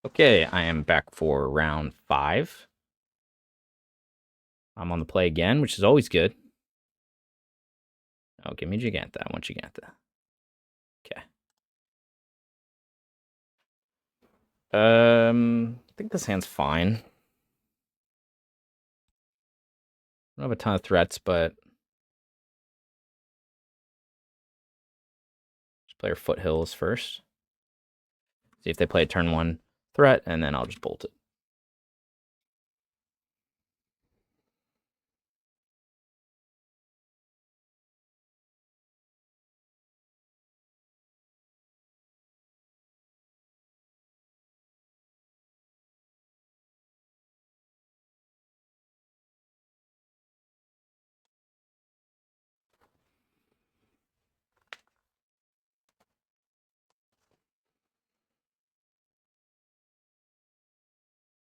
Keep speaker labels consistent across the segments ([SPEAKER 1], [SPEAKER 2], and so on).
[SPEAKER 1] Okay, I am back for round 5. I'm on the play again, which is always good. Oh, give me Jegantha. I want Jegantha. Okay. I think this hand's fine. I don't have a ton of threats, but just play our Foothills first. See if they play a turn 1 threat, and then I'll just bolt it.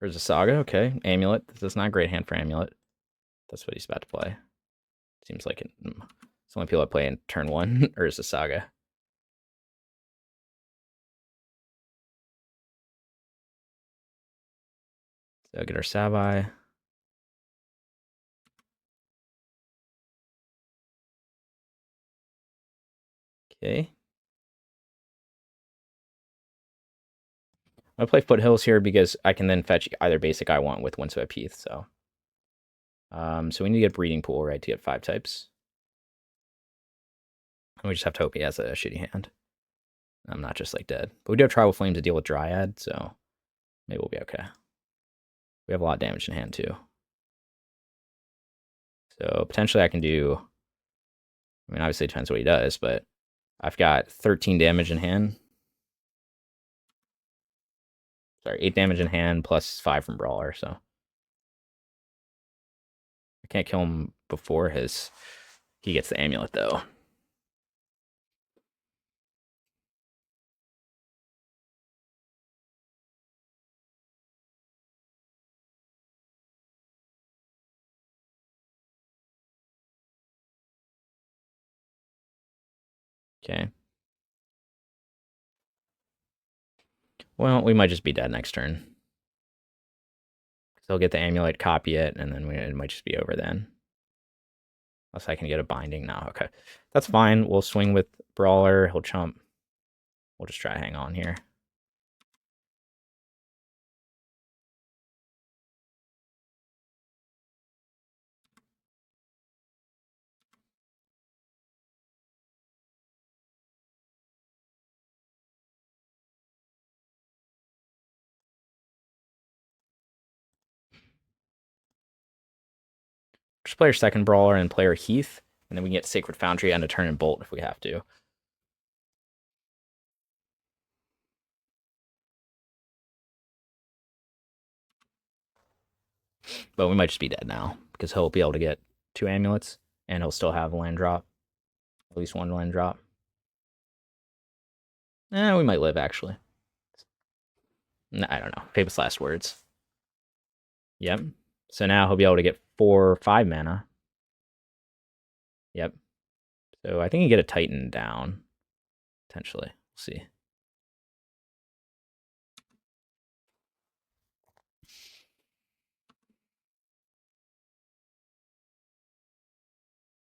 [SPEAKER 1] There's a Saga, okay. Amulet. This is not a great hand for Amulet. That's what he's about to play. Seems like it's the only people that play in turn 1, or is a Saga. So get our Savai. Okay. I'm going to play Foothills here because I can then fetch either basic I want with Windswept Heath, so. So we need to get Breeding Pool, right, to get 5 types. And we just have to hope he has a shitty hand. I'm not just, like, dead. But we do have Tribal Flame to deal with Dryad, so maybe we'll be okay. We have a lot of damage in hand, too. So potentially I can do... I mean, obviously it depends what he does, but I've got 13 damage in hand. Sorry, 8 damage in hand plus 5 from Brawler, so... I can't kill him before he gets the Amulet, though. Okay. Well, we might just be dead next turn. He'll get the Amulet, copy it, and then it might just be over then. Unless I can get a binding now. Okay. That's fine. We'll swing with Brawler. He'll chump. We'll just try to hang on here. Just play our second Brawler and play our Heath. And then we can get Sacred Foundry and a turn and bolt if we have to. But we might just be dead now. Because he'll be able to get 2 amulets. And he'll still have a land drop. At least 1 land drop. We might live, actually. I don't know. Famous last words. Yep. So now he'll be able to get 4 or 5 mana. Yep. So I think you get a Titan down. Potentially. We'll see.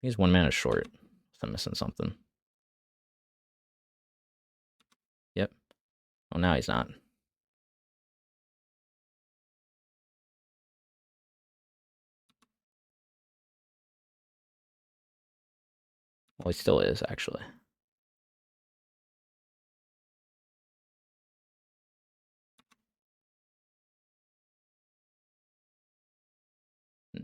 [SPEAKER 1] He's 1 mana short. So I'm missing something. Yep. Oh, now he's not. Well, he still is, actually.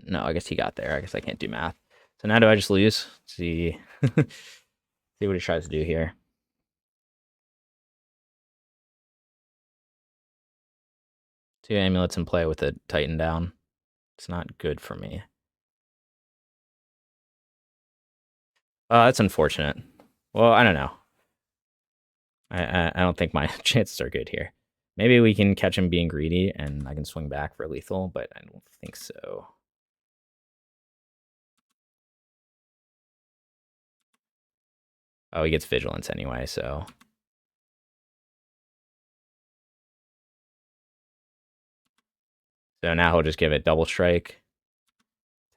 [SPEAKER 1] No, I guess he got there. I guess I can't do math. So now do I just lose? See, see what he tries to do here. Two amulets in play with a Titan down. It's not good for me. That's unfortunate. Well, I don't know. I don't think my chances are good here. Maybe we can catch him being greedy and I can swing back for lethal, but I don't think so. Oh, he gets Vigilance anyway, so... So now he'll just give it double strike.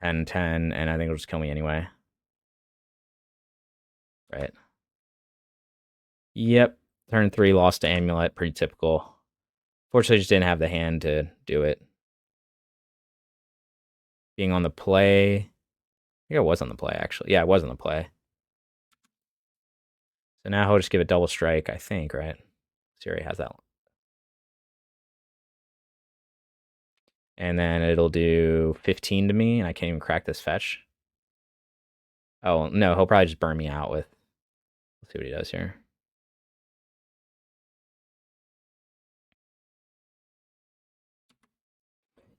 [SPEAKER 1] 10-10, and I think it'll just kill me anyway. Right. Yep. Turn 3, lost to Amulet. Pretty typical. Fortunately, just didn't have the hand to do it. Being on the play. I think I was on the play, actually. Yeah, I was on the play. So now he'll just give it double strike, I think, right? Siri has that one. And then it'll do 15 to me, and I can't even crack this fetch. Oh, no, he'll probably just burn me out with... Let's see what he does here.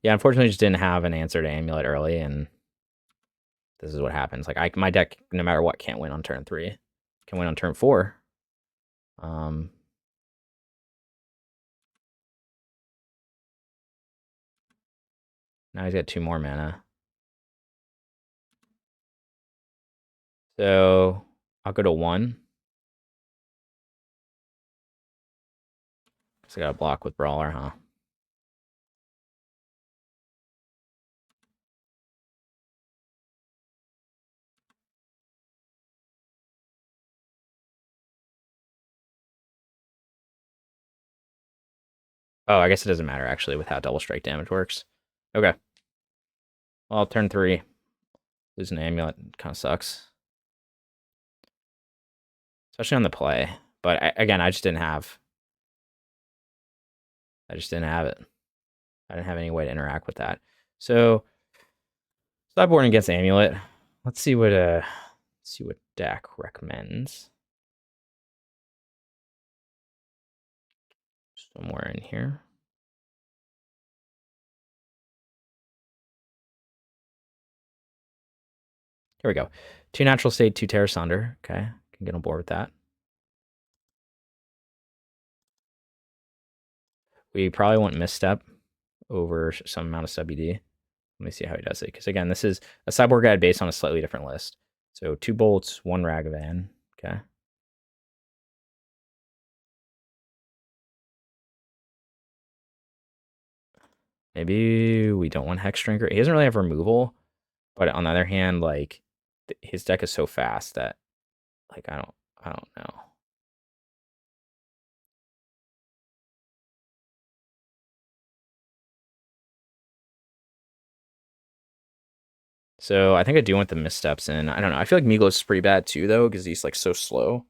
[SPEAKER 1] Yeah, unfortunately, just didn't have an answer to Amulet early, and this is what happens. Like, my deck, no matter what, can't win on turn 3. Can win on turn 4. Now he's got 2 more mana. So I'll go to 1. So I got a block with Brawler, huh? Oh, I guess it doesn't matter, actually, with how double strike damage works. Okay. Well, turn 3. Losing an Amulet kind of sucks. Especially on the play. But again, I just didn't have... I just didn't have it. I didn't have any way to interact with that. So, sideboarding against Amulet. Let's see what Dak recommends. Somewhere in here. Here we go. 2 natural state, 2 Tear Asunder. Okay, can get on board with that. We probably want Misstep over some amount of sub ED. Let me see how he does it. Because again, this is a sideboard guide based on a slightly different list. So 2 bolts, 1 Ragavan. Okay. Maybe we don't want Hexdrinker. He doesn't really have removal. But on the other hand, like, his deck is so fast that, like, I don't know. So I think I do want the Missteps in. I don't know. I feel like Migloz is pretty bad too, though, because he's like so slow.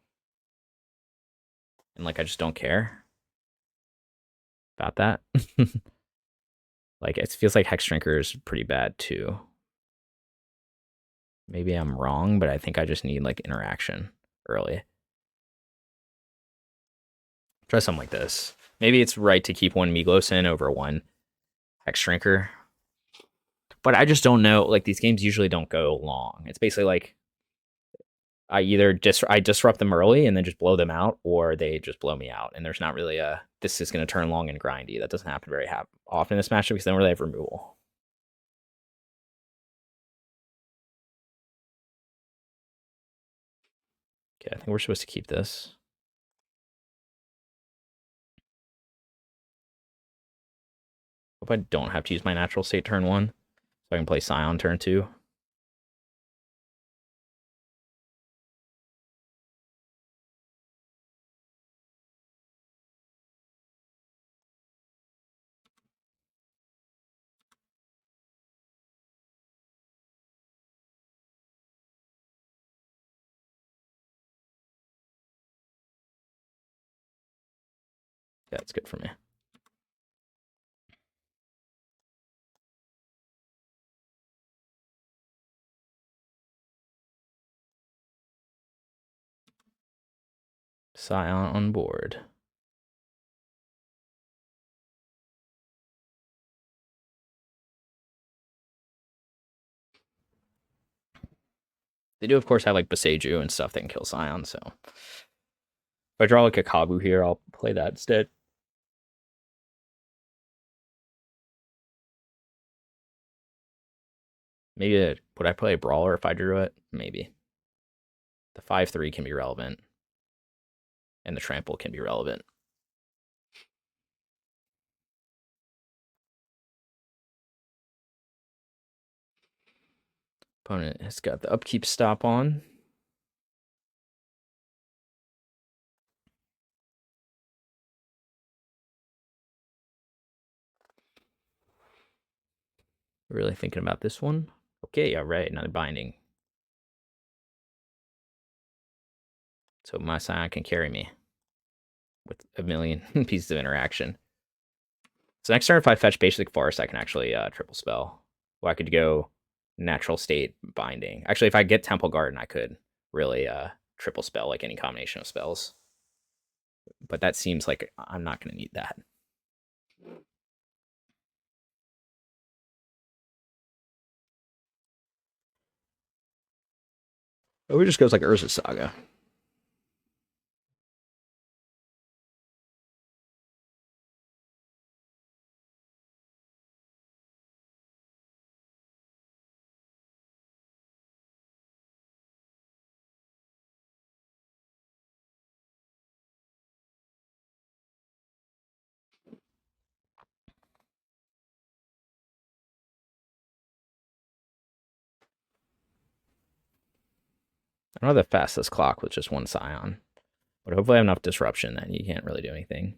[SPEAKER 1] And like I just don't care about that. Like it feels like Hexdrinker is pretty bad too. Maybe I'm wrong, but I think I just need like interaction early. Try something like this. Maybe it's right to keep 1 Migloz in over 1 Hexdrinker. But I just don't know. Like these games usually don't go long. It's basically like I either I disrupt them early and then just blow them out, or they just blow me out. And there's not really a this is going to turn long and grindy. That doesn't happen very often in this matchup because they don't really have removal. Okay, I think we're supposed to keep this. Hope I don't have to use my natural state turn 1, so I can play Scion turn 2. Yeah, that's good for me. Scion on board. They do, of course, have like Boseiju and stuff that can kill Scion, so if I draw like a Kavu here, I'll play that instead. Maybe would I play a Brawler if I drew it? Maybe. The 5/3 can be relevant, and the Trample can be relevant. Opponent has got the upkeep stop on. Really thinking about this one. Okay, all right, another binding. So my Scion can carry me with a million pieces of interaction. So next turn, if I fetch Basic Forest, I can actually triple spell. Well, I could go Natural State Binding. Actually, if I get Temple Garden, I could really triple spell like any combination of spells. But that seems like I'm not going to need that. Oh, it just goes like Urza Saga. I don't have the fastest clock with just one Scion. But hopefully I have enough disruption that you can't really do anything.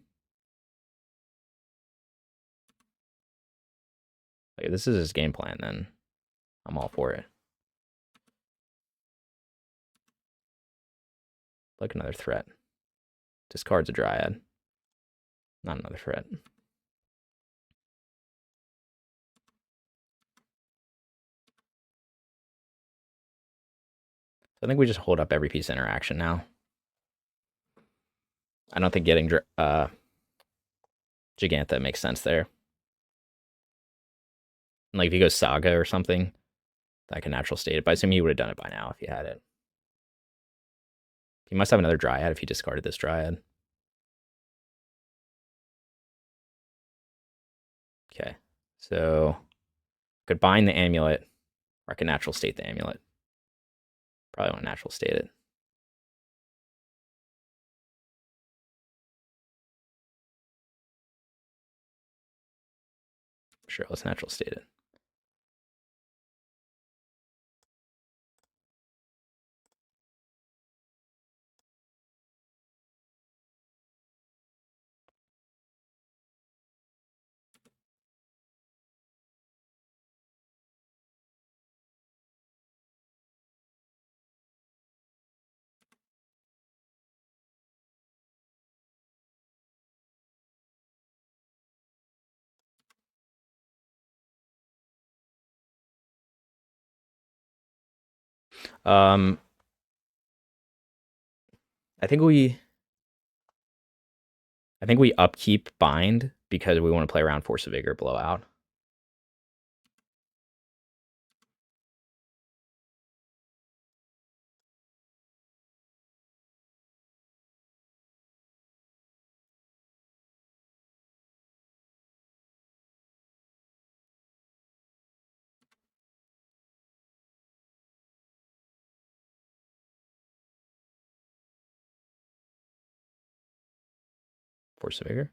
[SPEAKER 1] Like, if this is his game plan, then I'm all for it. Like another threat. Discards a Dryad. Not another threat. I think we just hold up every piece of interaction now. I don't think getting Jegantha makes sense there. Like if he goes Saga or something, I can natural state it. But I assume he would have done it by now if he had it. He must have another Dryad if he discarded this Dryad. Okay, so could bind the amulet, or I can natural state the amulet. Probably want to natural state it. Sure, let's natural state it. Um, I think we upkeep bind because we want to play around Force of Vigor blowout. Force of Vigor.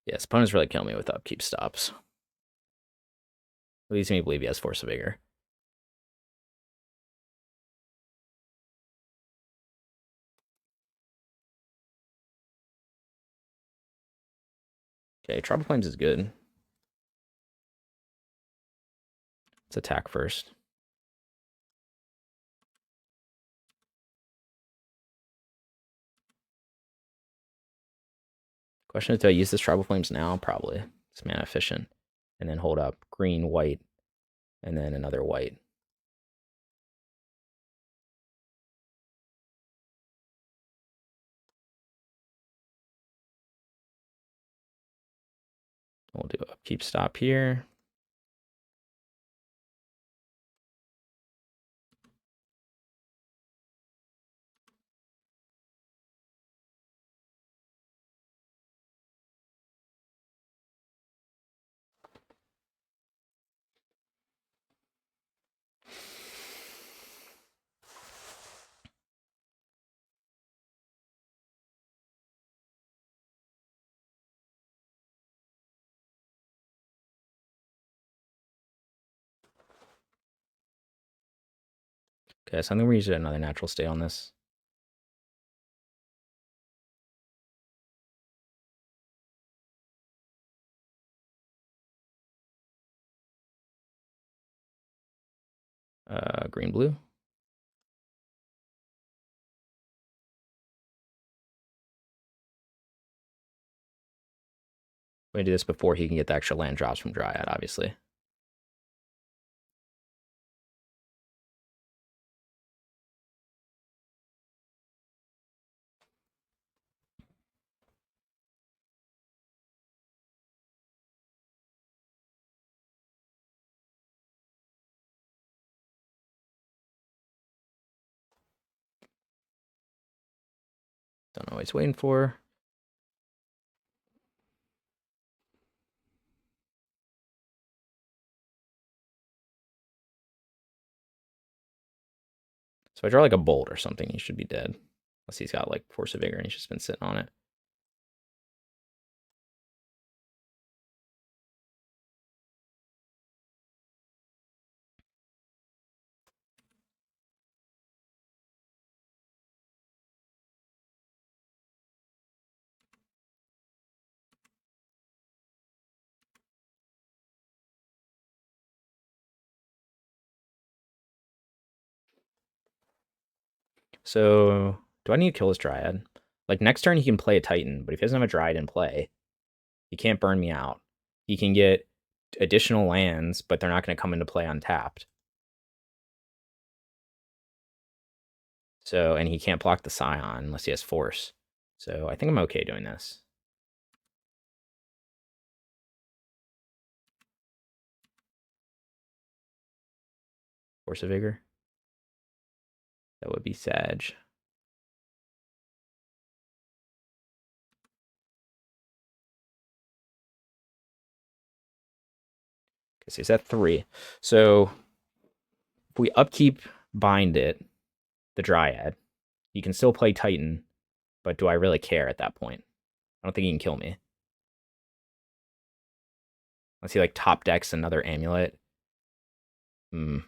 [SPEAKER 1] Yes, opponents really kill me with upkeep stops. Leads me to believe he has Force of Vigor. Okay, Trouble Flames is good. Let's attack first. Question is, do I use this Trouble Flames now? Probably. It's mana efficient. And then hold up green, white, and then another white. We'll do upkeep stop here. Okay, so I think we use another natural state on this. Green blue. We're gonna do this before he can get the extra land drops from Dryad, obviously. Don't know what he's waiting for. So if I draw like a bolt or something, he should be dead. Unless he's got like Force of Vigor and he's just been sitting on it. So do I need to kill this Dryad? Like next turn he can play a Titan, but if he doesn't have a Dryad in play, he can't burn me out. He can get additional lands, but they're not going to come into play untapped. So, and he can't block the Scion unless he has Force. So I think I'm okay doing this. Force of Vigor. That would be Sag. Okay, so he's at 3. So if we upkeep Bind it, the Dryad, you can still play Titan, but do I really care at that point? I don't think he can kill me. Unless he like top decks another Amulet. Okay,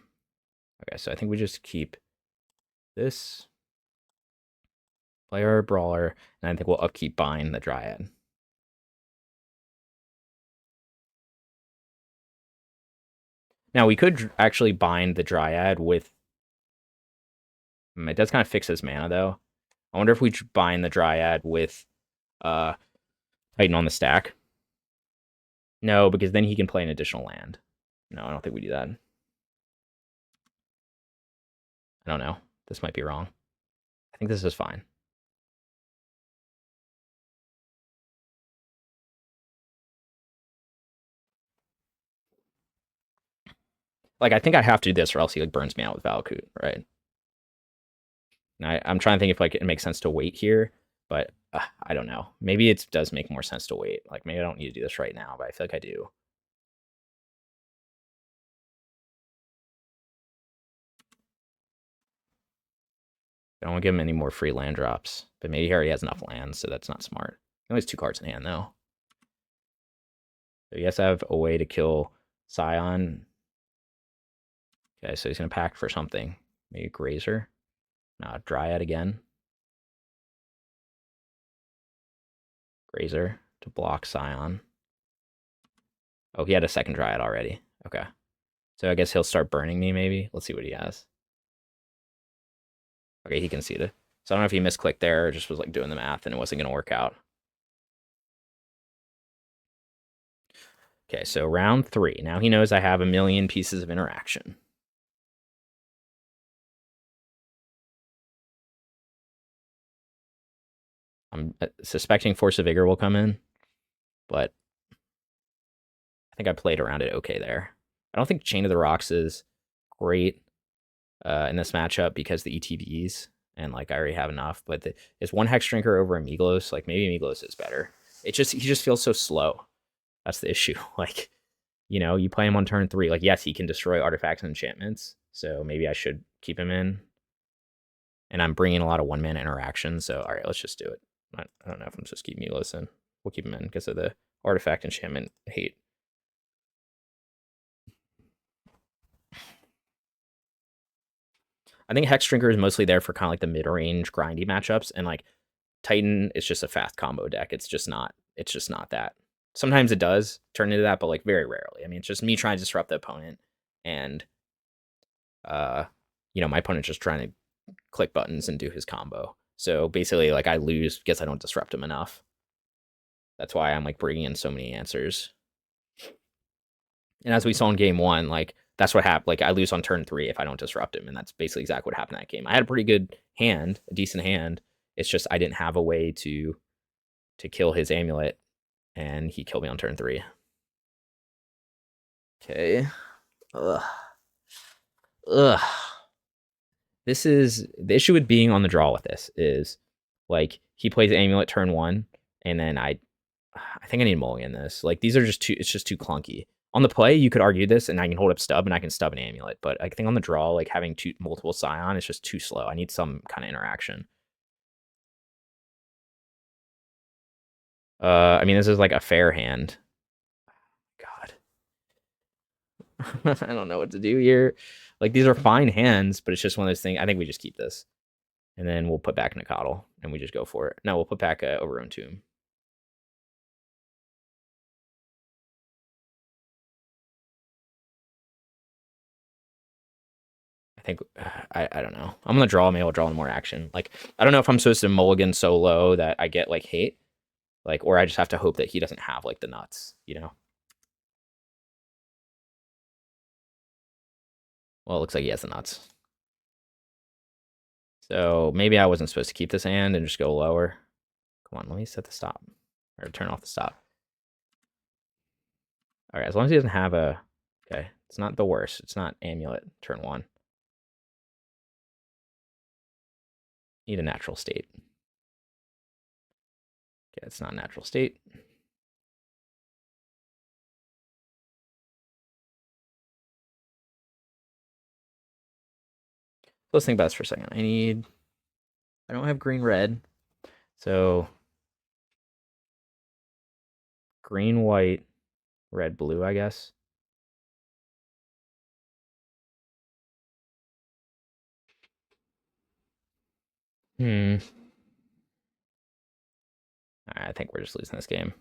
[SPEAKER 1] so I think we just keep this. Play our Brawler, and I think we'll upkeep Bind the Dryad. Now, we could actually bind the Dryad with... It does kind of fix his mana, though. I wonder if we bind the Dryad with Titan on the stack. No, because then he can play an additional land. No, I don't think we do that. I don't know. This might be wrong. I think this is fine. Like, I think I have to do this or else he like burns me out with Valakut, right? And I'm trying to think if like it makes sense to wait here, but I don't know. Maybe it does make more sense to wait. Like, maybe I don't need to do this right now, but I feel like I do. I don't want to give him any more free land drops, but maybe he already has enough lands, so that's not smart. He only has 2 cards in hand, though. So he has to have a way to kill Scion. Okay, so he's going to pack for something. Maybe Grazer. No, Dryad again. Grazer to block Scion. Oh, he had a second Dryad already. Okay. So I guess he'll start burning me, maybe. Let's see what he has. Okay, he conceded. So I don't know if he misclicked there or just was like doing the math and it wasn't going to work out. Okay, so round 3. Now he knows I have a million pieces of interaction. I'm suspecting Force of Vigor will come in, but I think I played around it okay there. I don't think Chain of the Rocks is great in this matchup because the ETBs, and like I already have enough, but is one Hexdrinker over a Migloz? Like maybe Migloz is better. He just feels so slow. That's the issue. Like, you know, you play him on turn 3. Like, yes, he can destroy artifacts and enchantments, so maybe I should keep him in. And I'm bringing a lot of one-man interactions, so all right, let's just do it. I don't know if I'm just keep Migloz in. We'll keep him in because of the artifact enchantment hate. I think Hexdrinker is mostly there for kind of like the mid-range grindy matchups, and like Titan is just a fast combo deck. It's just not that. Sometimes it does turn into that, but like very rarely. I mean, it's just me trying to disrupt the opponent, and my opponent's just trying to click buttons and do his combo. So basically, like I lose because I don't disrupt him enough. That's why I'm like bringing in so many answers. And as we saw in game 1, like that's what happened. Like I lose on turn 3 if I don't disrupt him, and that's basically exactly what happened in that game. I had a pretty good hand, a decent hand. It's just I didn't have a way to kill his amulet, and he killed me on turn 3. Okay. Ugh. This is the issue with being on the draw with this is like he plays amulet turn 1, and then I think I need mulligan this. Like these are just too. It's just too clunky. On the play, you could argue this, and I can hold up stub, and I can stub an amulet. But I think on the draw, like having multiple Scion is just too slow. I need some kind of interaction. I mean, this is like a fair hand. God, I don't know what to do here. Like these are fine hands, but it's just one of those things. I think we just keep this, and then we'll put back Nacatl, and we just go for it. No, we'll put back Overgrown Tomb. I think I don't know. I'm gonna draw. Maybe I'll draw in more action. Like I don't know if I'm supposed to mulligan so low that I get like hate, like, or I just have to hope that he doesn't have like the nuts, you know. Well, it looks like he has the nuts. So maybe I wasn't supposed to keep this hand and just go lower. Come on, let me set the stop or turn off the stop. All right, as long as he doesn't have a, okay, it's not the worst. It's not amulet turn 1. Need a natural state. Okay, it's not natural state. Let's think about this for a second. I don't have green red, so green white red blue, I guess. I think we're just losing this game.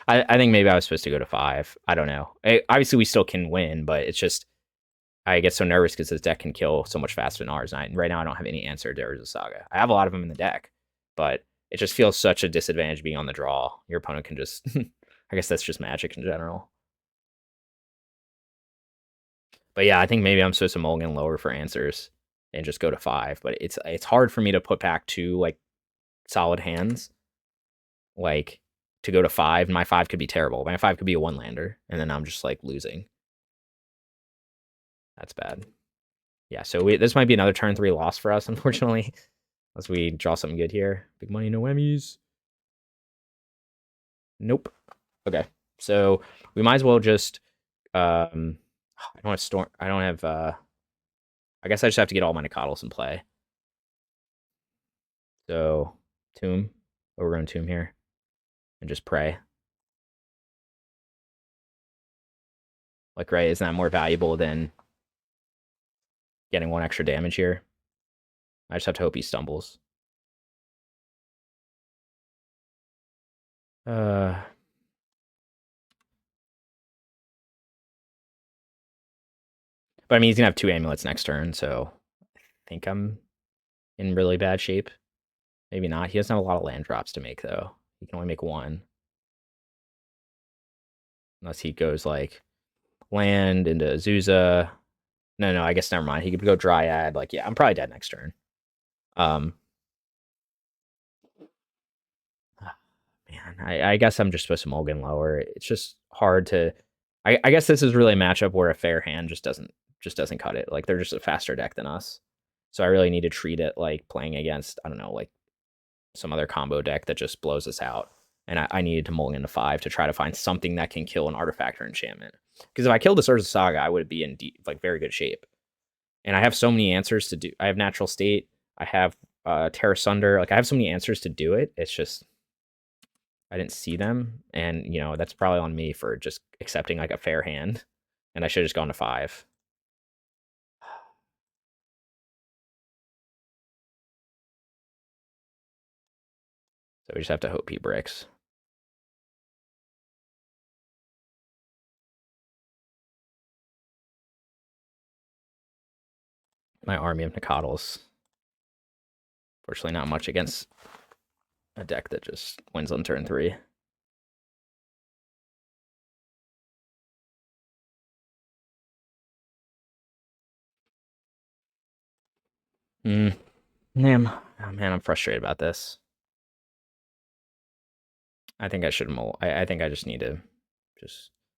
[SPEAKER 1] I think maybe I was supposed to go to 5. I don't know. Obviously, we still can win, but it's just I get so nervous because this deck can kill so much faster than ours. And right now, I don't have any answer to Urza Saga. I have a lot of them in the deck, but it just feels such a disadvantage being on the draw. Your opponent can just... I guess that's just Magic in general. But yeah, I think maybe I'm supposed to mulligan lower for answers and just go to 5. But it's hard for me to put back 2 like solid hands. Like to go to 5, my 5 could be terrible. My 5 could be a 1-lander, and then I'm just like losing. That's bad. Yeah, so this might be another turn 3 loss for us, unfortunately. Unless we draw something good here. Big money, no Emmys. Nope. Okay, so we might as well just I don't have storm. I don't have I guess I just have to get all my Nacatls in play. So Tomb, Overgrown Tomb here, and just pray. Like, right, isn't that more valuable than getting 1 extra damage here? I just have to hope he stumbles. But I mean, he's gonna have 2 amulets next turn, so I think I'm in really bad shape. Maybe not. He doesn't have a lot of land drops to make, though. He can only make 1. Unless he goes, like, land into Azusa. No, I guess never mind. He could go Dryad. Like, yeah, I'm probably dead next turn. Man, I guess I'm just supposed to mulligan lower. It's just hard to... I guess this is really a matchup where a fair hand just doesn't cut it. Like, they're just a faster deck than us. So I really need to treat it like playing against, I don't know, like some other combo deck that just blows us out. And I needed to mulligan to 5 to try to find something that can kill an artifact or enchantment. Because if I killed this Urza Saga, I would be in like very good shape. And I have so many answers to do. I have Natural State. I have Tear Asunder. Like, I have so many answers to do it. It's just I didn't see them. And, that's probably on me for just accepting like a fair hand. And I should have just gone to 5. So we just have to hope he bricks. My army of Nacatls. Fortunately, not much against a deck that just wins on turn 3. Man, oh man, I'm frustrated about this. I think I should I think I just need to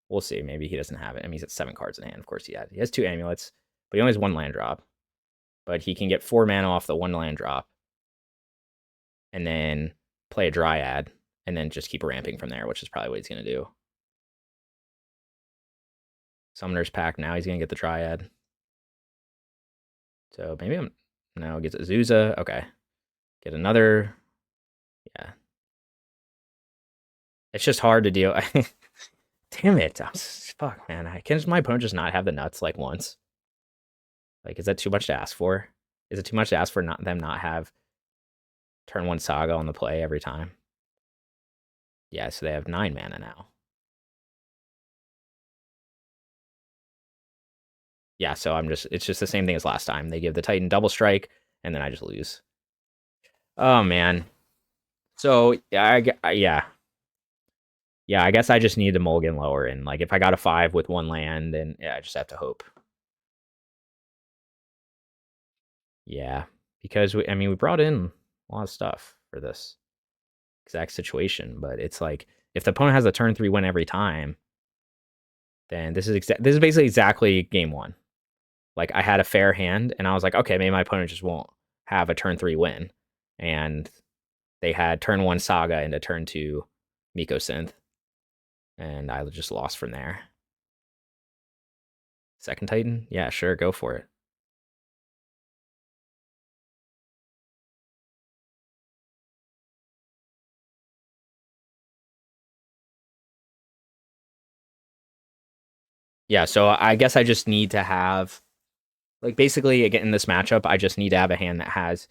[SPEAKER 1] we'll see. Maybe he doesn't have it. I mean, he's at 7 cards in hand. Of course he has. He has 2 amulets, but he only has 1 land drop. But he can get 4 mana off the 1 land drop, and then play a Dryad, and then just keep ramping from there, which is probably what he's gonna do. Summoner's Pact. Now he's gonna get the Dryad. So maybe no, gets Azusa. Okay, get another. Yeah, it's just hard to deal. Damn it! Fuck, man. Can my opponent just not have the nuts like once? Like, is that too much to ask for? Is it too much to ask for them not have turn 1 Saga on the play every time? Yeah, so they have 9 mana now. Yeah, so it's just the same thing as last time. They give the Titan double strike, and then I just lose. Oh, man. So, yeah. Yeah, I guess I just need to mulligan lower, and like if I got a 5 with 1 land, then yeah, I just have to hope. Yeah, because we brought in a lot of stuff for this exact situation, but it's like if the opponent has a turn 3 win every time, then this is basically exactly game 1. Like I had a fair hand, and I was like, okay, maybe my opponent just won't have a turn 3 win, and they had turn 1 Saga into turn 2 Miko Synth, and I just lost from there. Second Titan? Yeah, sure, go for it. Yeah, so I guess I just need to have, like, basically, again, in this matchup, I just need to have a hand that has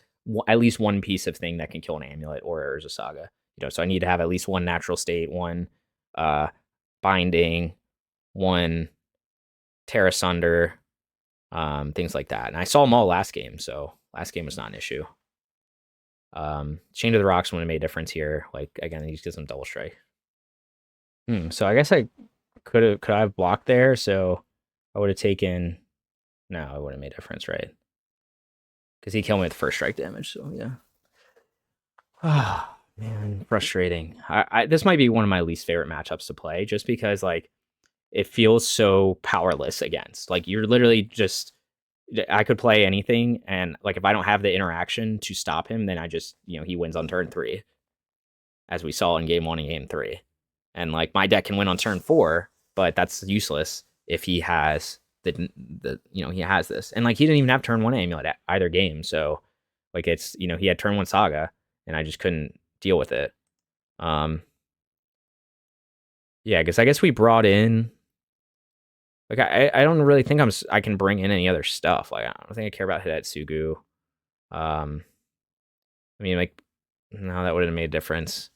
[SPEAKER 1] at least one piece of thing that can kill an amulet or Urza Saga. So I need to have at least 1 natural state, 1 binding, 1 Tear Asunder, things like that. And I saw them all last game, so last game was not an issue. Chain to the Rocks wouldn't have made a difference here. Like, again, he just gives them double strike. So I guess I could I have blocked there, so I would have taken. No, it wouldn't have made a difference, right? Because he killed me with first strike damage, so yeah. Ah, man, frustrating. This might be one of my least favorite matchups to play, just because like it feels so powerless against. Like you're literally just. I could play anything, and like if I don't have the interaction to stop him, then I just he wins on turn 3, as we saw in game 1 and game 3. And like my deck can win on turn 4, but that's useless if he has the he has this. And like he didn't even have turn 1 amulet at either game, so like it's he had turn 1 Saga, and I just couldn't deal with it. Yeah, because I guess we brought in. Like I don't really think I can bring in any other stuff. Like I don't think I care about Hidetsugu. I mean, like no, that wouldn't have made a difference.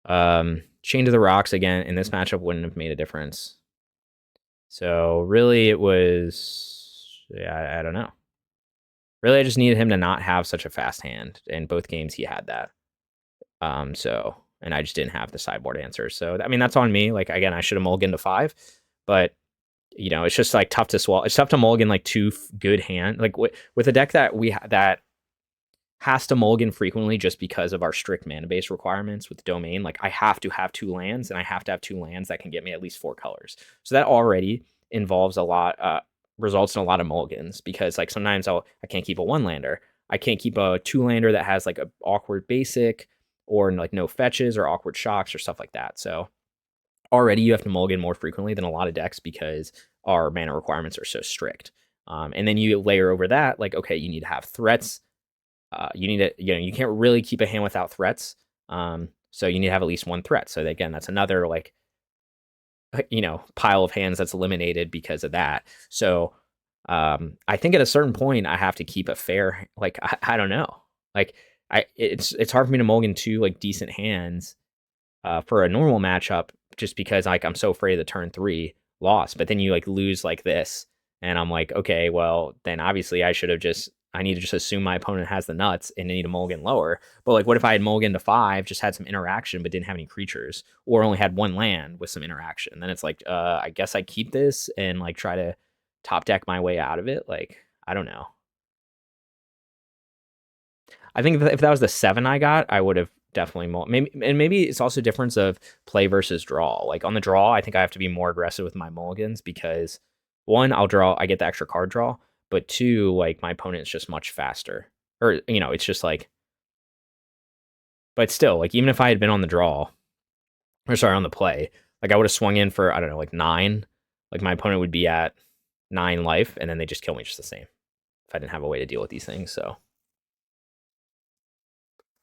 [SPEAKER 1] Chain to the Rocks again in this matchup wouldn't have made a difference. So really, it was I don't know. Really, I just needed him to not have such a fast hand. In both games, he had that. So and I just didn't have the sideboard answer. So I mean, that's on me. Like again, I should have mulliganed to 5, but it's just like tough to swallow. It's tough to mulligan like 2 good hand. Like with a deck that that has to mulligan frequently just because of our strict mana base requirements with domain. Like I have to have 2 lands, and I have to have 2 lands that can get me at least 4 colors. So that already involves a lot, results in a lot of mulligans, because like sometimes I can't keep a 1-lander. I can't keep a 2-lander that has like a awkward basic or like no fetches or awkward shocks or stuff like that. So already you have to mulligan more frequently than a lot of decks because our mana requirements are so strict. And then you layer over that, like, okay, you need to have threats. You need to, you can't really keep a hand without threats. So you need to have at least 1 threat. So again, that's another like, pile of hands that's eliminated because of that. So I think at a certain point I have to keep a fair, like, I don't know. Like it's hard for me to mulligan 2 like decent hands for a normal matchup just because like I'm so afraid of the turn 3 loss. But then you like lose like this, and I'm like, okay, well then obviously I need to just assume my opponent has the nuts and need to mulligan lower. But like, what if I had mulligan to 5, just had some interaction but didn't have any creatures, or only had 1 land with some interaction? Then it's like, I guess I keep this and like try to top deck my way out of it. Like, I don't know. I think if that was the 7 I got, I would have definitely maybe it's also a difference of play versus draw. Like on the draw, I think I have to be more aggressive with my mulligans because 1, I get the extra card draw, but 2, like my opponent's just much faster. Or it's just like, but still, like even if I had been on the draw, or sorry, on the play, like I would have swung in for, I don't know, like 9. Like my opponent would be at 9 life, and then they just kill me just the same if I didn't have a way to deal with these things. So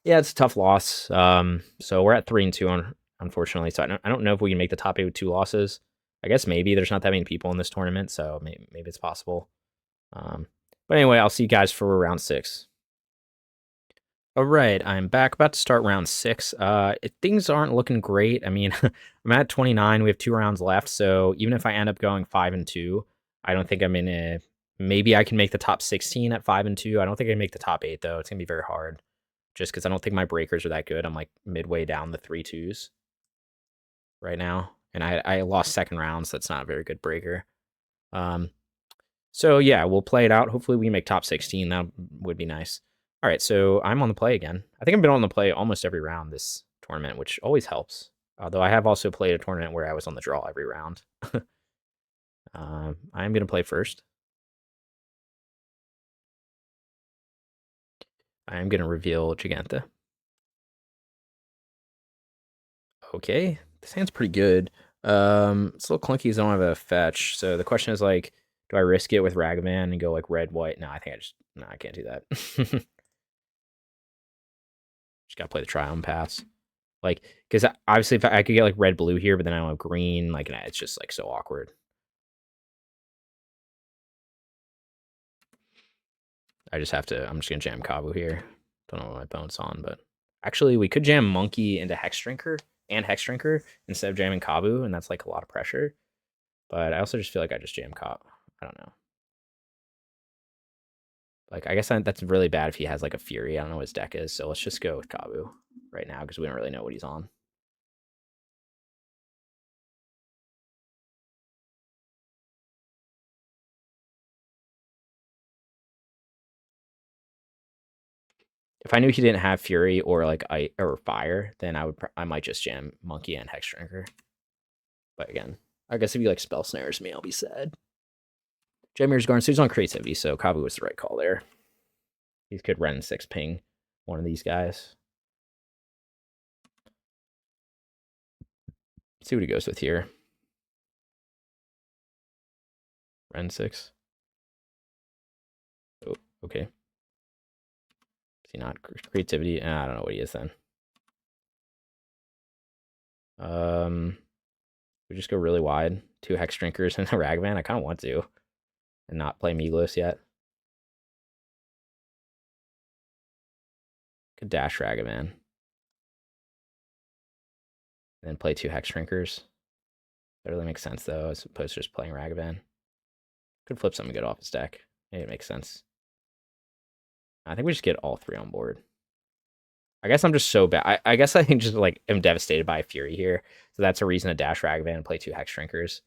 [SPEAKER 1] yeah, it's a tough loss. So we're at 3-2 unfortunately. So I don't know if we can make the top 8 with 2 losses. I guess maybe there's not that many people in this tournament, so maybe it's possible. But anyway, I'll see you guys for round 6. All right, I'm back, about to start round 6. Things aren't looking great. I mean, I'm at 29. We have 2 rounds left, so even if I end up going 5-2, I don't think I'm in a. Maybe I can make the top 16 at 5-2. I don't think I can make the top 8 though. It's gonna be very hard, just because I don't think my breakers are that good. I'm like midway down the 3-2s right now, and I lost second round, so that's not a very good breaker. So yeah, we'll play it out. Hopefully we make top 16. That would be nice. All right, so I'm on the play again. I think I've been on the play almost every round this tournament, which always helps. Although I have also played a tournament where I was on the draw every round. I'm going to play first. I am going to reveal Jegantha. Okay, this hand's pretty good. It's a little clunky because I don't have a fetch. So the question is like, do I risk it with Ragavan and go like red, white? No, I can't do that. Just gotta play the Triome pass. Like, because obviously if I could get like red, blue here, but then I don't have green, like it's just like so awkward. I'm just gonna jam Kavu here. Don't know what my opponent's on, but actually we could jam Monkey into Hexdrinker and Hexdrinker instead of jamming Kavu, and that's like a lot of pressure. But I also just feel like I just jam Kavu. I don't know. Like, I guess that's really bad if he has like a Fury. I don't know what his deck is, so let's just go with Kavu right now because we don't really know what he's on. If I knew he didn't have Fury or like ice or Fire, then I might just jam Monkey and Hexdrinker. But again, I guess if he like spell snares me, I'll be sad. Jamir's Garden, so he's on creativity, so Kavu was the right call there. He could Ren 6 ping one of these guys. Let's see what he goes with here. Ren 6. Oh, okay. Is he not creativity? I don't know what he is then. We just go really wide. 2 Hexdrinkers and a Ragavan. I kind of want to. And not play Migloz yet. Could dash Ragavan. And then play 2 Hexdrinkers. That really makes sense though, as opposed to just playing Ragavan. Could flip something good off his deck. Maybe it makes sense. I think we just get all 3 on board. I guess I'm just so bad. I guess I just like am devastated by Fury here. So that's a reason to dash Ragavan and play 2 Hexdrinkers.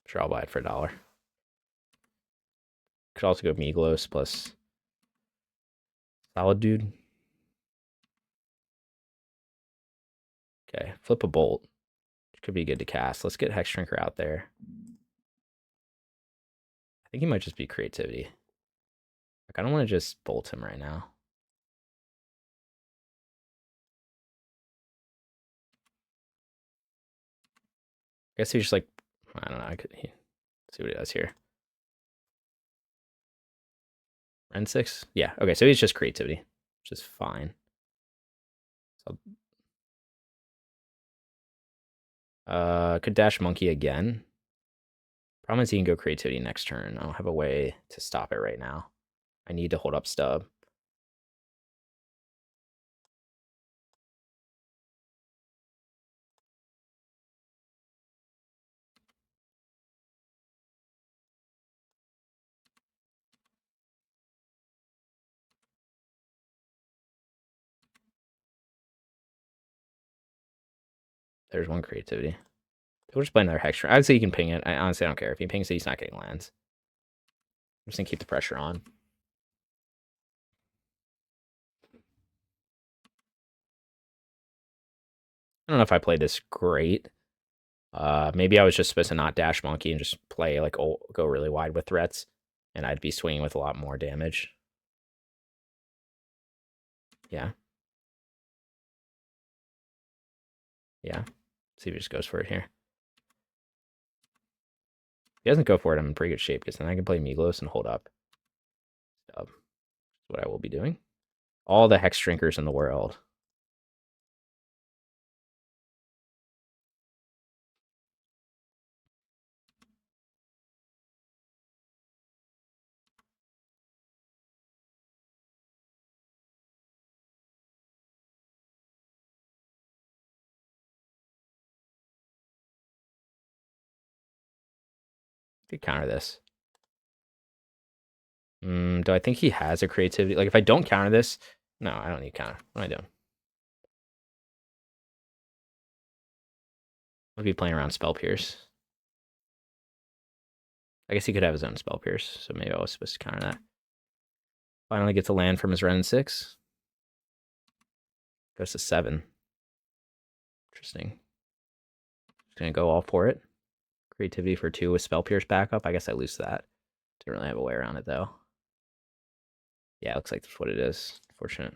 [SPEAKER 1] Sure, I'll buy it for $1. Could also go Migloz plus Solid Dude. Okay, flip a Bolt. Could be good to cast. Let's get Hexdrinker out there. I think he might just be creativity. Like, I don't want to just bolt him right now. I guess he's just like, I don't know. I could see what he does here. Ren 6? Yeah, okay, so he's just creativity, which is fine. So, could dash Monkey again. Problem is he can go creativity next turn. I don't have a way to stop it right now. I need to hold up stub. There's one creativity. We'll just play another Hexdrinker. I'd say you can ping it. I honestly don't care. If he pings it, he's not getting lands. I'm just gonna keep the pressure on. I don't know if I played this great. Maybe I was just supposed to not dash monkey and just play like go really wide with threats, and I'd be swinging with a lot more damage. Yeah. Yeah. See if he just goes for it here. If he doesn't go for it, I'm in pretty good shape because then I can play Migloz and hold up. That's what I will be doing. All the Hexdrinkers in the world. Could counter this. Do I think he has a creativity? Like, if I don't counter this, no, I don't need counter. What am I doing? I'll be playing around Spell Pierce. I guess he could have his own Spell Pierce, so maybe I was supposed to counter that. Finally gets a land from his Ren 6. Goes to 7. Interesting. Just gonna go all for it. Creativity for 2 with Spell Pierce backup. I guess I lose that. Didn't really have a way around it though. Yeah, it looks like that's what it is. Fortunate.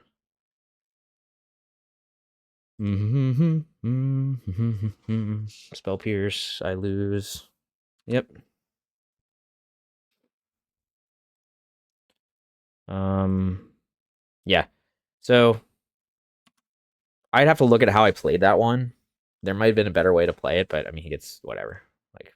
[SPEAKER 1] Spell Pierce, I lose. Yep. Yeah. So I'd have to look at how I played that one. There might have been a better way to play it, but I mean, he gets whatever. Like,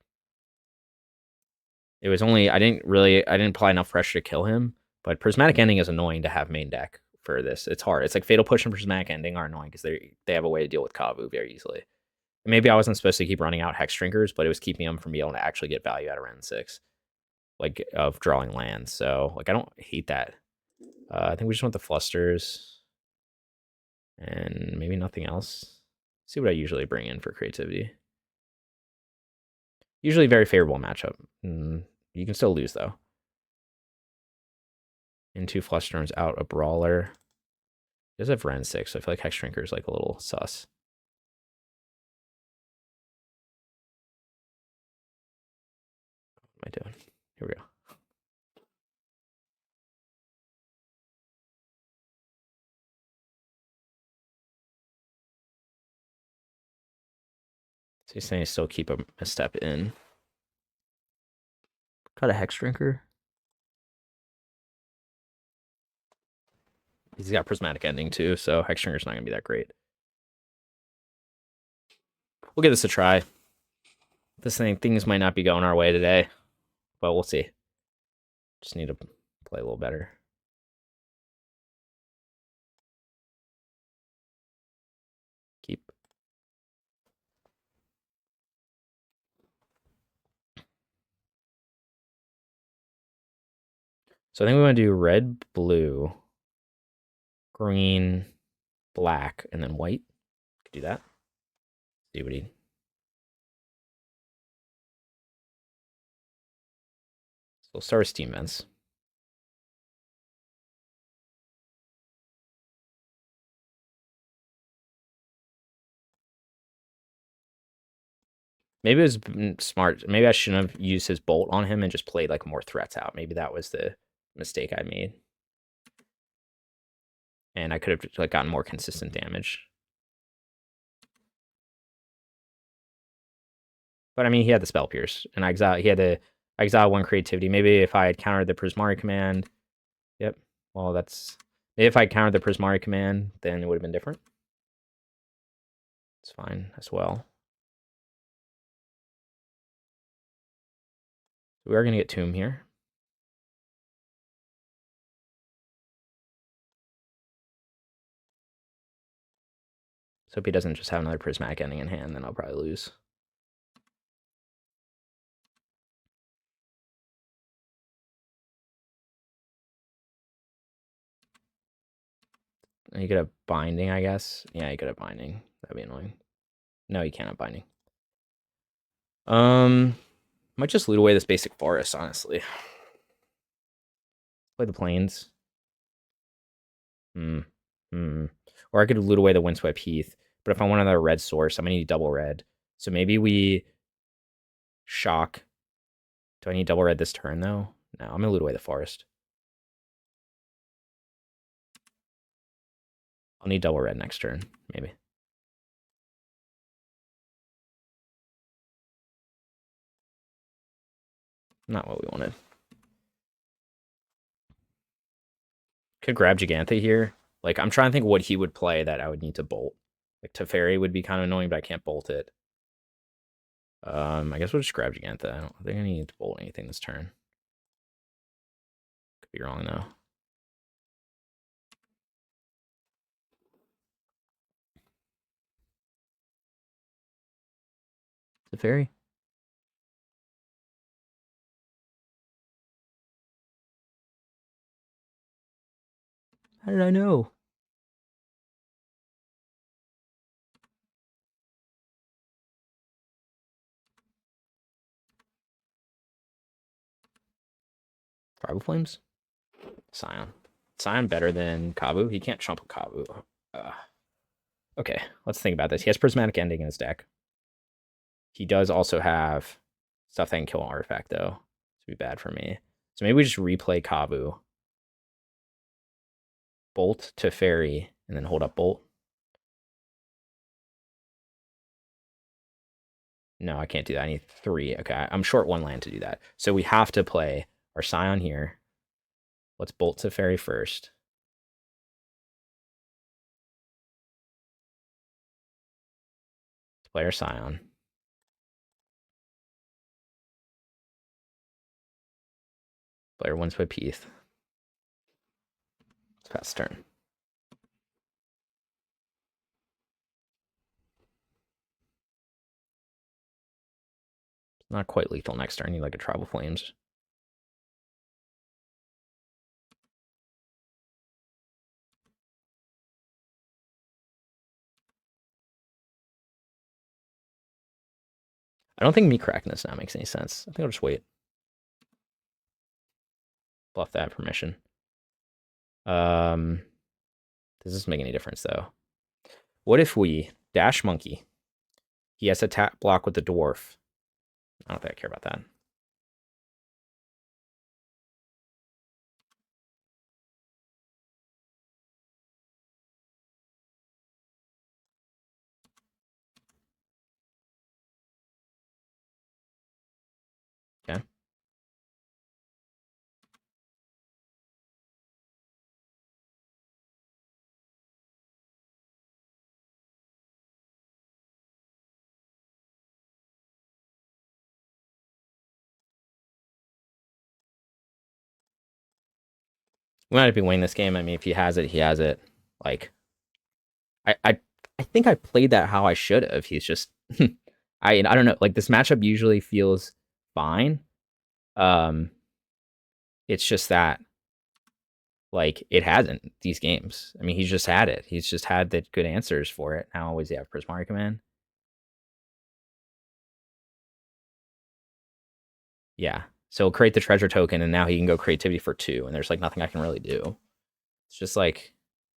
[SPEAKER 1] it was only I didn't apply enough pressure to kill him. But Prismatic Ending is annoying to have main deck for this. It's hard. It's like Fatal Push and Prismatic Ending are annoying because they have a way to deal with Kavu very easily. And maybe I wasn't supposed to keep running out Hexdrinkers, but it was keeping them from being able to actually get value out of Ren 6, like of drawing lands. So like I don't hate that. I think we just want the Flusters and maybe nothing else. See what I usually bring in for creativity. Usually very favorable matchup. You can still lose though. Into Flusterstorms out a Brawler. He does have Ren 6, so I feel like Hexdrinker is like a little sus. What am I doing? Here we go. So he's saying still keep a step in. Got a Hexdrinker. He's got Prismatic Ending too, so Hexdrinker's not going to be that great. We'll give this a try. Things might not be going our way today, but we'll see. Just need to play a little better. Keep. So I think we want to do red, blue, green, black, and then white. Could do that. See what he. So we'll start with Steam Vents. Maybe it was smart. Maybe I shouldn't have used his bolt on him and just played like more threats out. Maybe that was the mistake I made. And I could have like gotten more consistent damage. But I mean, he had the Spell Pierce, and he had the exile 1 creativity. Maybe if I had countered the Prismari command, yep. Well, maybe if I countered the Prismari command, then it would have been different. It's fine as well. We are going to get Tomb here. So if he doesn't just have another Prismatic Ending in hand, then I'll probably lose. You could have Binding, I guess. Yeah, you could have Binding. That'd be annoying. No, you can't have Binding. Might just loot away this basic forest, honestly. Play the plains. Or I could loot away the Windswept Heath. But if I want another red source, I'm gonna need double red. So maybe we shock. Do I need double red this turn though? No, I'm gonna loot away the forest. I'll need double red next turn, maybe. Not what we wanted. Could grab Jegantha here. Like, I'm trying to think what he would play that I would need to bolt. Like, Teferi would be kind of annoying, but I can't bolt it. I guess we'll just grab Jegantha. I don't think I need to bolt anything this turn. Could be wrong, though. Teferi? How did I know? Tribal Flames? Scion. Scion better than Kavu? He can't chump a Kavu. Okay, let's think about this. He has Prismatic Ending in his deck. He does also have stuff that can kill an artifact, though. This would be bad for me. So maybe we just replay Kavu. Bolt to Fairy, and then hold up Bolt. No, I can't do that. I need 3. Okay, I'm short 1 land to do that. So we have to play our Scion here. Let's Bolt to Fairy first. Let's play our Scion. Play our Windswept Heath. Let's pass turn. Not quite lethal next turn. You like a Tribal Flames. I don't think me cracking this now makes any sense. I think I'll just wait. Bluff that permission. Does this make any difference though? What if we dash Monkey? He has to tap block with the Dwarf. I don't think I care about that. Okay. We might be winning this game. I mean, if he has it, he has it. Like, I think I played that how I should have. He's just, I don't know. Like this matchup usually feels fine. It's just that, like, it hasn't these games. I mean, he's just had it. He's just had the good answers for it. Now always have Prismari Command. Yeah. So create the treasure token, and now he can go creativity for 2, and there's like nothing I can really do. It's just like,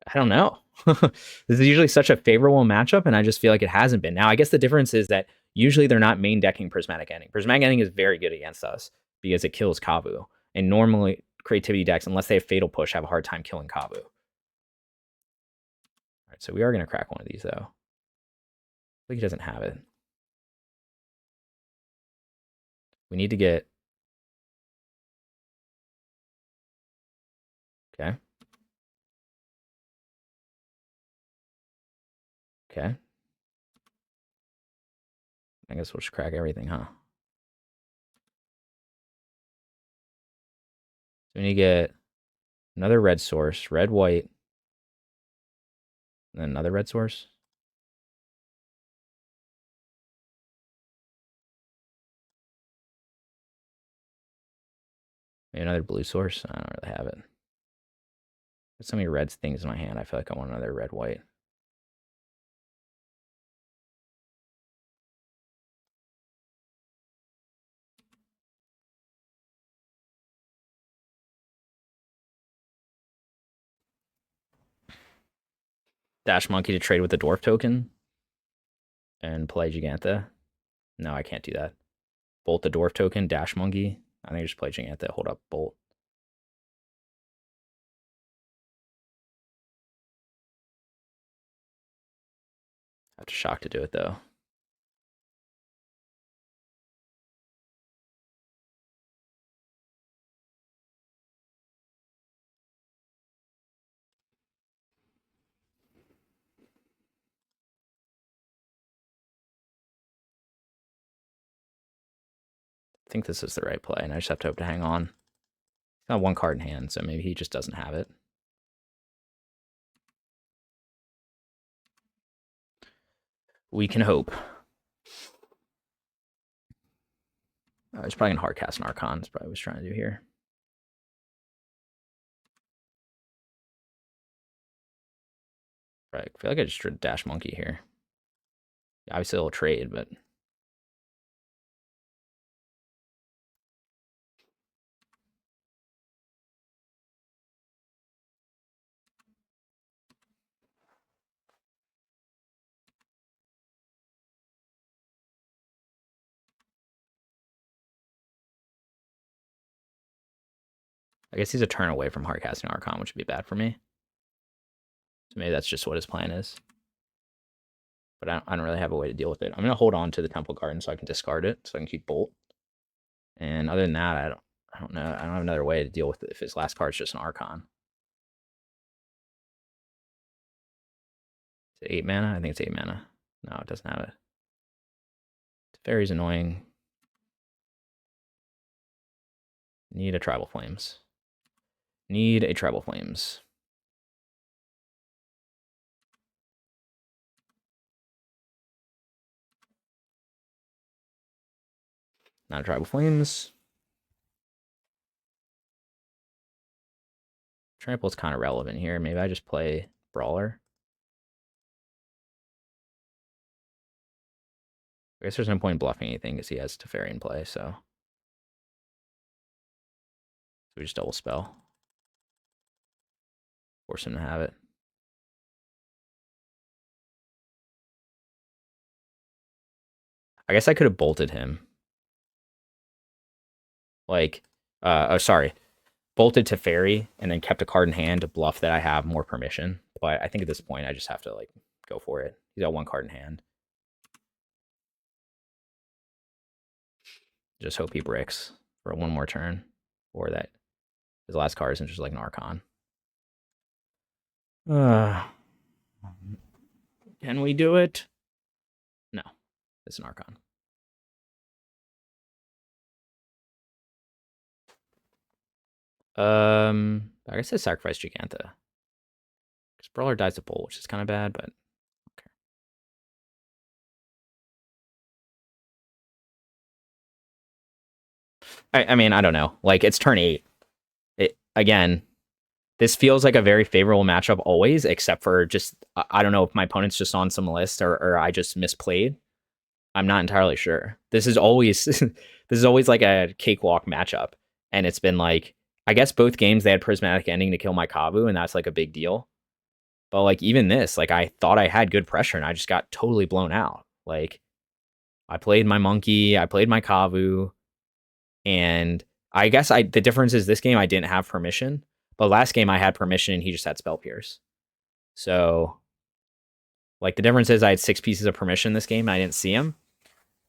[SPEAKER 1] I don't know. This is usually such a favorable matchup, and I just feel like it hasn't been. Now, I guess the difference is that usually they're not main decking Prismatic Ending. Prismatic Ending is very good against us because it kills Kavu. And normally, creativity decks, unless they have Fatal Push, have a hard time killing Kavu. All right, so we are going to crack one of these, though. I think he doesn't have it. We need to get... Okay. Okay. I guess we'll just crack everything, huh? So we need to get another red source, red, white, and then another red source. Maybe another blue source. I don't really have it. There's so many red things in my hand. I feel like I want another red, white. Dash Monkey to trade with the Dwarf token and play Jegantha. No, I can't do that. Bolt the Dwarf token, Dash Monkey. I think I just play Jegantha, hold up, Bolt. I have to shock to do it, though. I think this is the right play, and I just have to hope to hang on. He's got one card in hand, so maybe he just doesn't have it. We can hope. He's probably going to hardcast an Archon. That's probably what he's trying to do here. Right, I feel like I just drew Dash Monkey here. Obviously, it'll trade, but... I guess he's a turn away from hardcasting Archon, which would be bad for me. So maybe that's just what his plan is. But I don't really have a way to deal with it. I'm going to hold on to the Temple Garden so I can discard it, so I can keep Bolt. And other than that, I don't know. I don't have another way to deal with it if his last card's just an Archon. Is it 8 mana? I think it's 8 mana. No, it doesn't have it. Fairy's annoying. Need a Tribal Flames. Need a Tribal Flames. Not a Tribal Flames. Trample's kind of relevant here. Maybe I just play Brawler. I guess there's no point in bluffing anything because he has Teferi in play, so we just double spell. Force him to have it. I guess I could have bolted him. Like, sorry. Bolted Teferi and then kept a card in hand to bluff that I have more permission. But I think at this point, I just have to, like, go for it. He's got one card in hand. Just hope he bricks for one more turn. Or that his last card isn't just like an Archon. Can we do it? No. It's an Archon. I guess I sacrifice Jegantha. Because Brawler dies to Bolt, which is kind of bad, but okay. I mean, I don't know. Like, it's turn 8. Again, this feels like a very favorable matchup always, except for just, I don't know if my opponent's just on some list or I just misplayed. I'm not entirely sure. This is always like a cakewalk matchup. And it's been like, I guess both games they had Prismatic Ending to kill my Kavu, and that's like a big deal. But like even this, like I thought I had good pressure and I just got totally blown out. Like I played my monkey, I played my Kavu, and I guess the difference is this game I didn't have permission, but last game I had permission and he just had Spell Pierce. So like the difference is I had 6 pieces of permission this game and I didn't see him.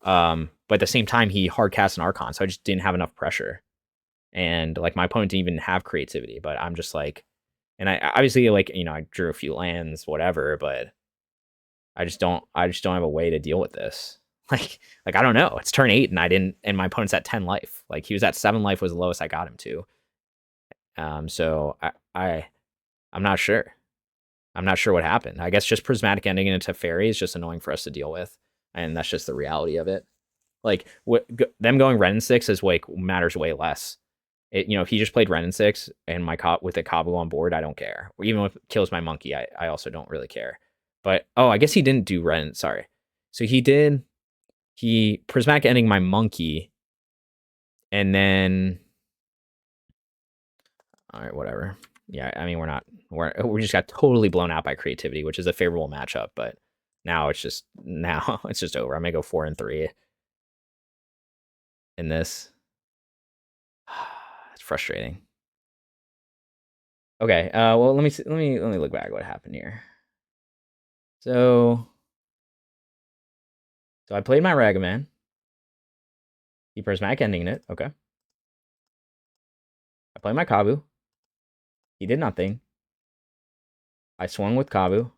[SPEAKER 1] But at the same time he hard cast an Archon, so I just didn't have enough pressure. And like my opponent didn't even have creativity, but I'm just like, and I obviously like, you know, I drew a few lands, whatever, but I just don't have a way to deal with this. Like I don't know. It's turn 8 and my opponent's at 10 life. Like he was at 7 life was the lowest I got him to. So I'm not sure. I'm not sure what happened. I guess just Prismatic Ending into Teferi is just annoying for us to deal with, and that's just the reality of it. Like them going Ren and 6 is matters way less. If he just played Ren and 6 and with a Kavu on board, I don't care. Or even if it kills my monkey, I also don't really care. But I guess he didn't do Ren. Sorry. So he did. He Prismatic Ending my monkey, and then all right, whatever. Yeah, I mean we just got totally blown out by creativity, which is a favorable matchup, but now it's just over. I'm gonna go 4-3 in this. It's frustrating. Okay, well let me look back at what happened here. So I played my Ragavan. He Prismatic Ending it. Okay. I played my Kavu. He did nothing. I swung with Kavu.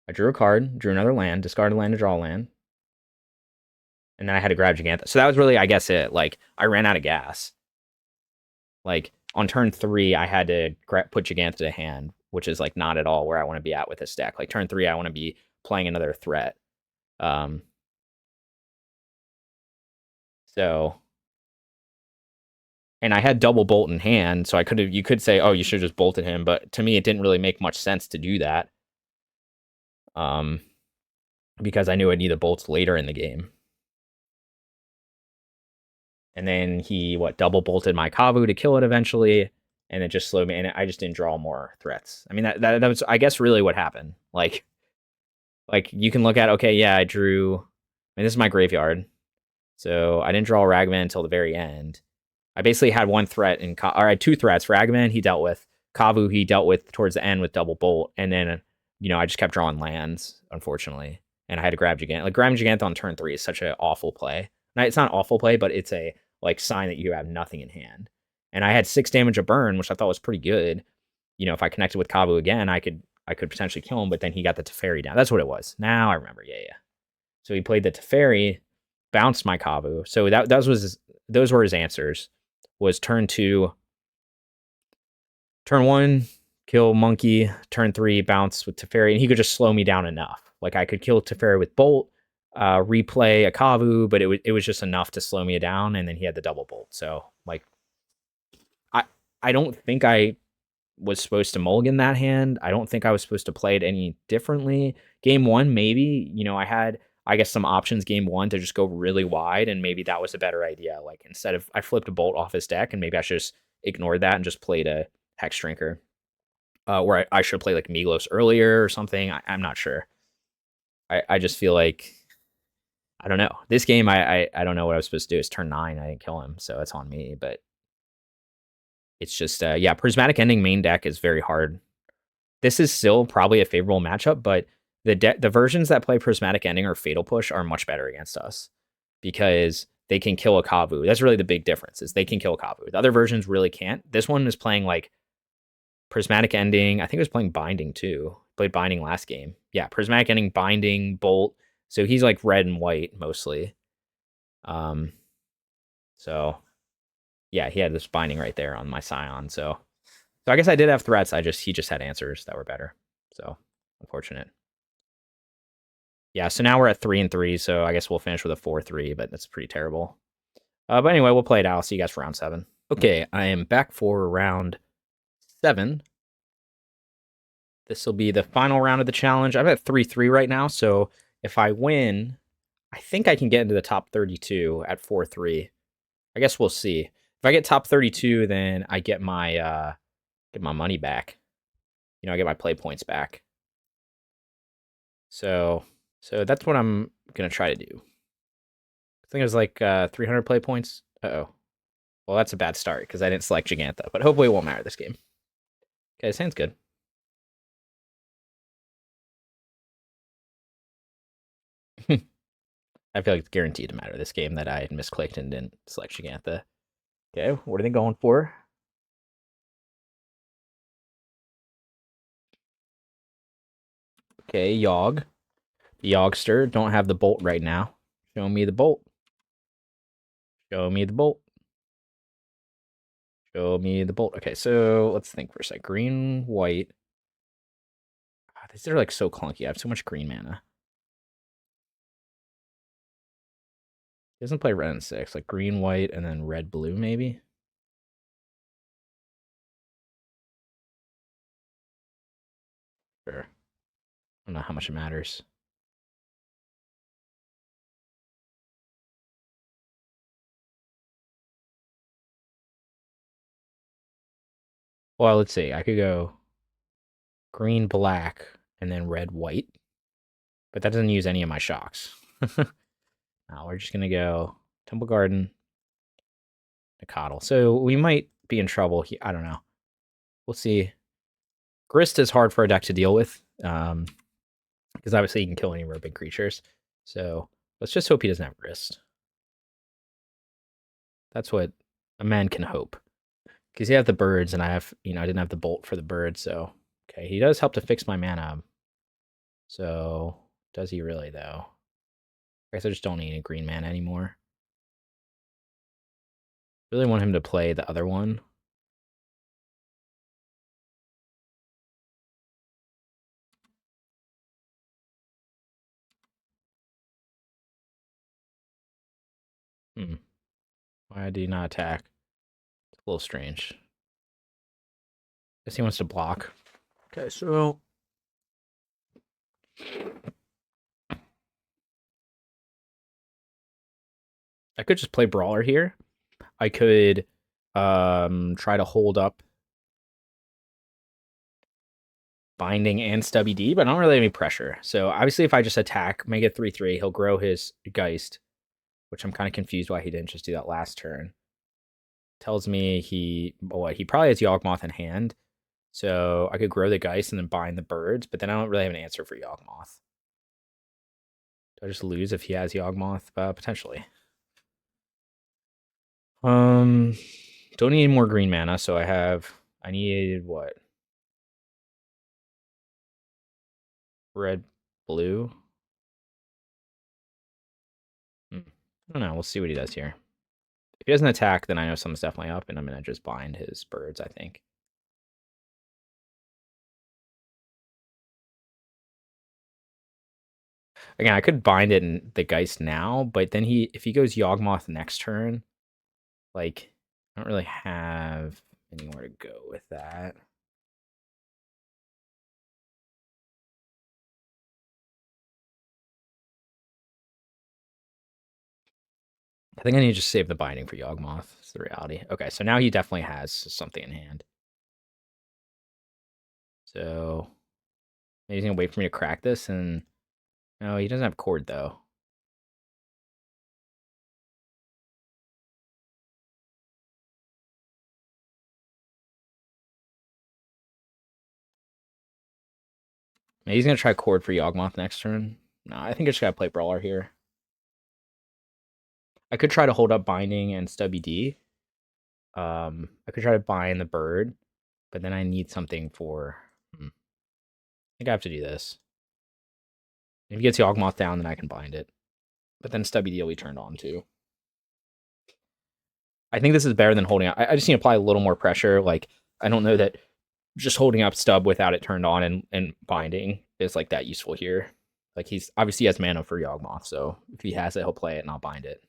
[SPEAKER 1] I drew a card, drew another land, discarded land to draw a land. And then I had to grab Jegantha. So that was really, I guess, it. Like, I ran out of gas. Like, on turn 3, I had to put Jegantha to hand, which is, like, not at all where I want to be at with this deck. Like, turn 3, I want to be playing another threat. So... And I had double bolt in hand, so you could say, oh, you should have just bolted him, but to me, it didn't really make much sense to do that. Because I knew I'd need the bolts later in the game. And then he, double bolted my Kavu to kill it eventually, and it just slowed me, and I just didn't draw more threats. I mean, that was, I guess, really what happened. Like you can look at, okay, yeah, I drew, this is my graveyard, so I didn't draw a Ragavan until the very end. I basically had one threat or I had two threats. Ragavan he dealt with, Kavu he dealt with towards the end with double bolt, and then I just kept drawing lands, unfortunately, and I had to grab Jegantha. Like grabbing Jegantha on turn 3 is such an awful play. Now, it's not an awful play, but it's a sign that you have nothing in hand. And I had 6 damage of burn, which I thought was pretty good. If I connected with Kavu again, I could potentially kill him, but then he got the Teferi down. That's what it was. Now I remember. Yeah. So he played the Teferi, bounced my Kavu. So those were his answers. Was turn 2, turn 1, kill monkey, turn 3, bounce with Teferi, and he could just slow me down enough. Like I could kill Teferi with bolt, replay a Kavu, but it was just enough to slow me down, and then he had the double bolt. So like I don't think I was supposed to mulligan that hand. I don't think I was supposed to play it any differently. Game 1, maybe, I had, I guess, some options game 1 to just go really wide, and maybe that was a better idea. Like instead of, I flipped a bolt off his deck, and maybe I should just ignored that and just played a Hexdrinker. Or I should play like Migloz earlier or something. I'm not sure. I just feel like, I don't know. This game, I don't know what I was supposed to do. It's turn 9. I didn't kill him, so it's on me. But it's just, yeah, Prismatic Ending main deck is very hard. This is still probably a favorable matchup, but the versions that play Prismatic Ending or Fatal Push are much better against us because they can kill a Kavu. That's really the big difference, is they can kill a Kavu. The other versions really can't. This one is playing like Prismatic Ending. I think it was playing Binding too. Played Binding last game. Yeah, Prismatic Ending, Binding, Bolt. So he's like red and white mostly. So yeah, he had this Binding right there on my Scion. So I guess I did have threats. He just had answers that were better. So unfortunate. Yeah, so now we're at 3-3, so I guess we'll finish with a 4-3, but that's pretty terrible. But anyway, we'll play it out. I'll see you guys for round 7. Okay, I am back for round 7. This will be the final round of the challenge. I'm at 3-3 right now, so if I win, I think I can get into the top 32 at 4-3. I guess we'll see. If I get top 32, then I get my money back. I get my play points back. So that's what I'm going to try to do. I think it was like 300 play points. Uh-oh. Well, that's a bad start because I didn't select Jegantha, but hopefully it won't matter this game. Okay, sounds good. I feel like it's guaranteed to matter this game that I had misclicked and didn't select Jegantha. Okay, what are they going for? Okay, Yawg. The Yawgster. Don't have the bolt right now. Show me the bolt. Show me the bolt. Show me the bolt. Okay, so let's think for a sec. Green, white. God, these are like so clunky. I have so much green mana. He doesn't play red and 6. Like green, white, and then red, blue, maybe. Sure. I don't know how much it matters. Well, let's see. I could go green, black, and then red, white. But that doesn't use any of my shocks. Now we're just going to go Temple Garden, Nacatl. So we might be in trouble here. I don't know. We'll see. Grist is hard for a deck to deal with. Because obviously he can kill any big creatures. So let's just hope he doesn't have Grist. That's what a man can hope. Because you have the birds, and I have, I didn't have the bolt for the bird, so okay, he does help to fix my mana. So does he really though? I guess I just don't need any green mana anymore. Really want him to play the other one. Why did he not attack? It's a little strange. Guess he wants to block. Okay, so I could just play Brawler here. I could try to hold up Binding and Stubby D, but I don't really have any pressure. So obviously if I just attack, make it 3/3, he'll grow his Geist, which I'm kind of confused why he didn't just do that last turn. Tells me he probably has Yawgmoth in hand. So I could grow the Geist and then bind the birds, but then I don't really have an answer for Yawgmoth. Do I just lose if he has Yawgmoth? Potentially. Don't need more green mana, so I needed what? Red, blue? I don't know, we'll see what he does here. If he doesn't attack, then I know something's definitely up, and I'm gonna just bind his birds, I think. Again, I could bind it in the Geist now, but then if he goes Yawgmoth next turn, like, I don't really have anywhere to go with that. I think I need to just save the binding for Yawgmoth. That's the reality. Okay, so now he definitely has something in hand. So maybe he's gonna wait for me to crack this, and no, he doesn't have cord though. Maybe he's gonna try cord for Yawgmoth next turn. No, I think I just gotta play Brawler here. I could try to hold up Binding and Stubby D. I could try to bind the bird, but then I need something for. I think I have to do this. If he gets Yawgmoth down, then I can bind it. But then Stubby D will be turned on too. I think this is better than holding up. I just need to apply a little more pressure. Like, I don't know that just holding up Stub without it turned on and binding is like that useful here. Like, he's obviously has mana for Yawgmoth, so if he has it, he'll play it and I'll bind it.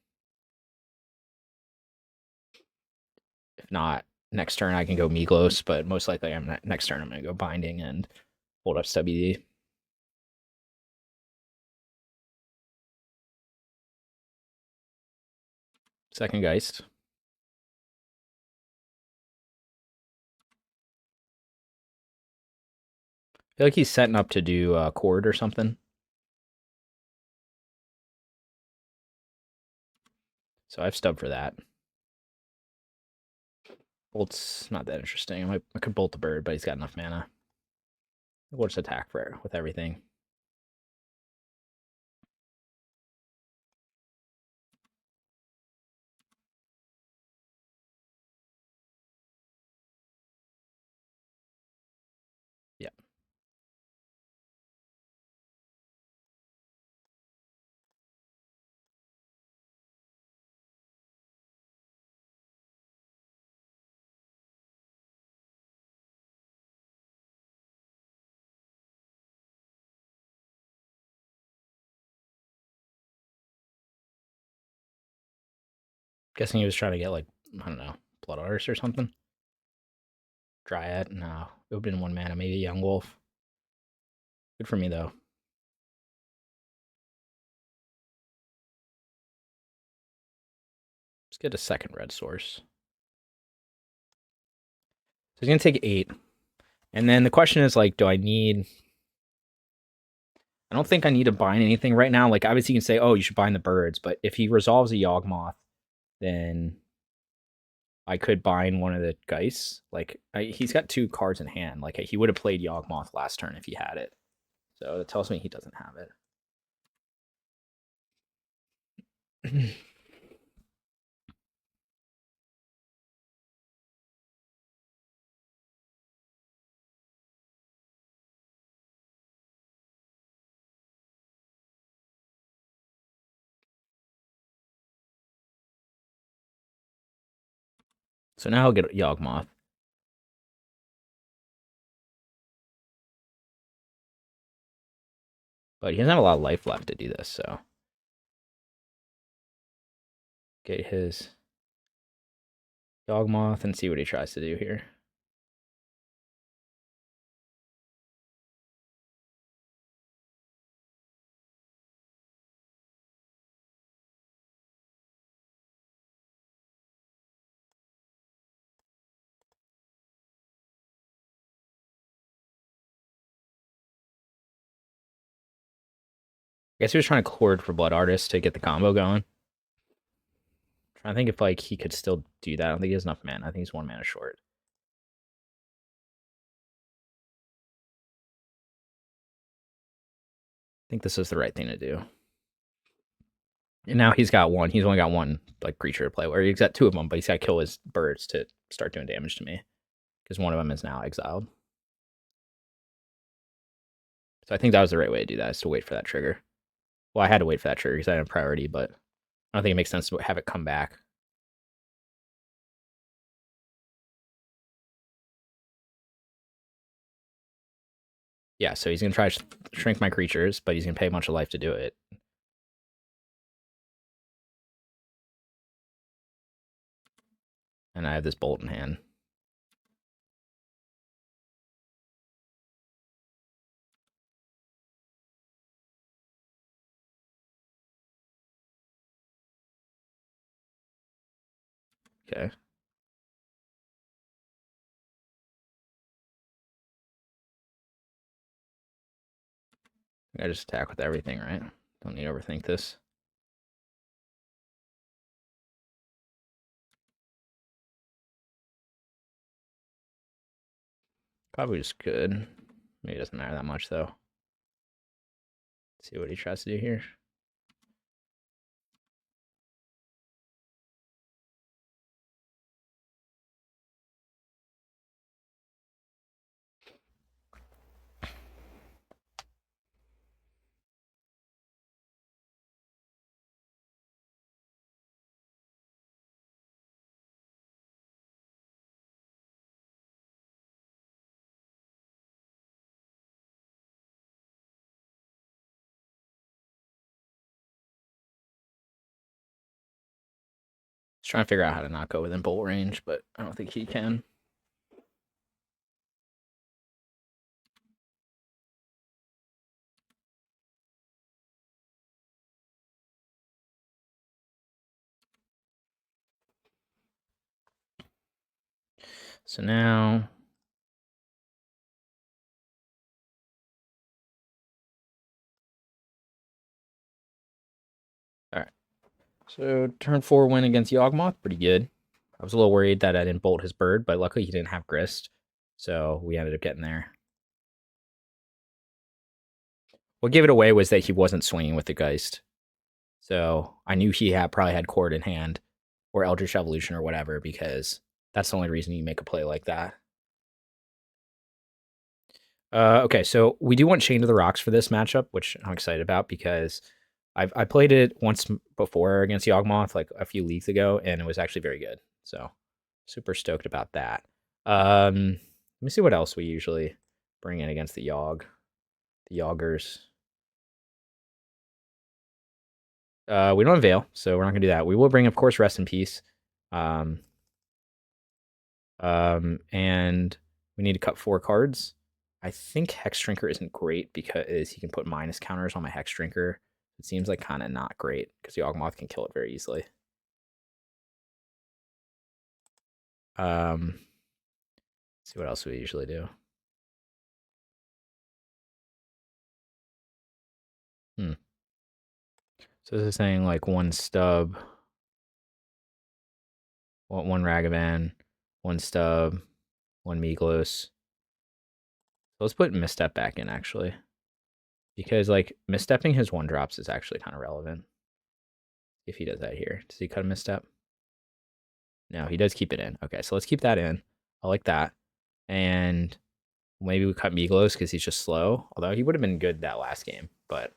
[SPEAKER 1] If not, next turn I can go Migloz, but most likely next turn I'm gonna go binding and hold up Stubby D. Second Geist. I feel like he's setting up to do Cord or something. So I have Stub for that. Bolt's not that interesting. I could bolt the bird, but he's got enough mana. We'll just attack for it with everything. Yeah. Guessing he was trying to get, like, I don't know, Blood Artist or something? Dryad? No. It would have been 1 mana, maybe Yawgmoth. Good for me, though. Let's get a second red source. So he's going to take 8. And then the question is, like, do I need... I don't think I need to bind anything right now. Like, obviously you can say, oh, you should bind the birds. But if he resolves a Yawgmoth, then I could bind one of the Geists. Like, he's got 2 cards in hand. Like, he would have played Yawgmoth last turn if he had it. So that tells me he doesn't have it. So now I'll get Yawgmoth. But he doesn't have a lot of life left to do this, so... Get his Yawgmoth and see what he tries to do here. I guess he was trying to cord for Blood Artist to get the combo going. Trying to think if, like, he could still do that. I don't think he has enough mana. I think he's 1 mana short. I think this is the right thing to do. And now he's got 1. He's only got 1, like, creature to play. Or he's got 2 of them, but he's got to kill his birds to start doing damage to me. Because 1 of them is now exiled. So I think that was the right way to do that, is to wait for that trigger. Well, I had to wait for that trigger because I had a priority, but I don't think it makes sense to have it come back. Yeah, so he's going to try to shrink my creatures, but he's going to pay a bunch of life to do it. And I have this bolt in hand. Okay. I just attack with everything, right? Don't need to overthink this. Probably just good. Maybe it doesn't matter that much, though. Let's see what he tries to do here. He's trying to figure out how to not go within bolt range, but I don't think he can. So now... Alright. So turn 4 win against Yawgmoth, pretty good. I was a little worried that I didn't bolt his bird, but luckily he didn't have Grist. So we ended up getting there. What gave it away was that he wasn't swinging with the Geist. So I knew he probably had Cord in hand, or Eldritch Evolution or whatever, because that's the only reason you make a play like that. Okay, so we do want Chain to the Rocks for this matchup, which I'm excited about because I played it once before against Yawgmoth, like a few leagues ago, and it was actually very good. So super stoked about that. Let me see what else we usually bring in against the Yaugers. We don't have Veil, so we're not gonna do that. We will bring, of course, Rest in Peace. And we need to cut 4 cards. I think Hexdrinker isn't great because he can put minus counters on my Hexdrinker. It seems like kind of not great because Yawgmoth can kill it very easily. Let's see what else we usually do. So this is saying like 1 stub, 1 Ragavan, 1 stub, 1 Migloz. So let's put Misstep back in actually. Because like misstepping his 1-drops is actually kind of relevant. If he does that here. Does he cut a misstep? No, he does keep it in. Okay, so let's keep that in. I like that. And maybe we cut Migloz because he's just slow. Although he would have been good that last game. But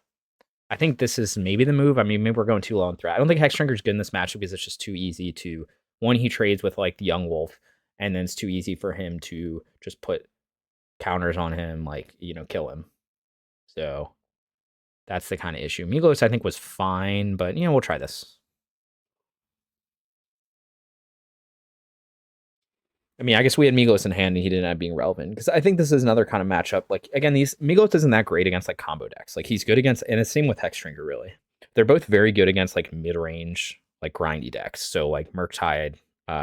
[SPEAKER 1] I think this is maybe the move. I mean, maybe we're going too low on threat. I don't think Hexdrinker's good in this matchup because it's just too easy to... One, he trades with like the Young Wolf. And then it's too easy for him to just put counters on him, like, you know, kill him. So that's the kind of issue. Migloz, I think, was fine. But, you know, we'll try this. I mean, I guess we had Migloz in hand and he didn't end up being relevant because I think this is another kind of matchup. Like, again, these Migloz isn't that great against like combo decks. Like, he's good against, and it's same with Hexdrinker, really. They're both very good against like mid range, like grindy decks. So, like Murktide,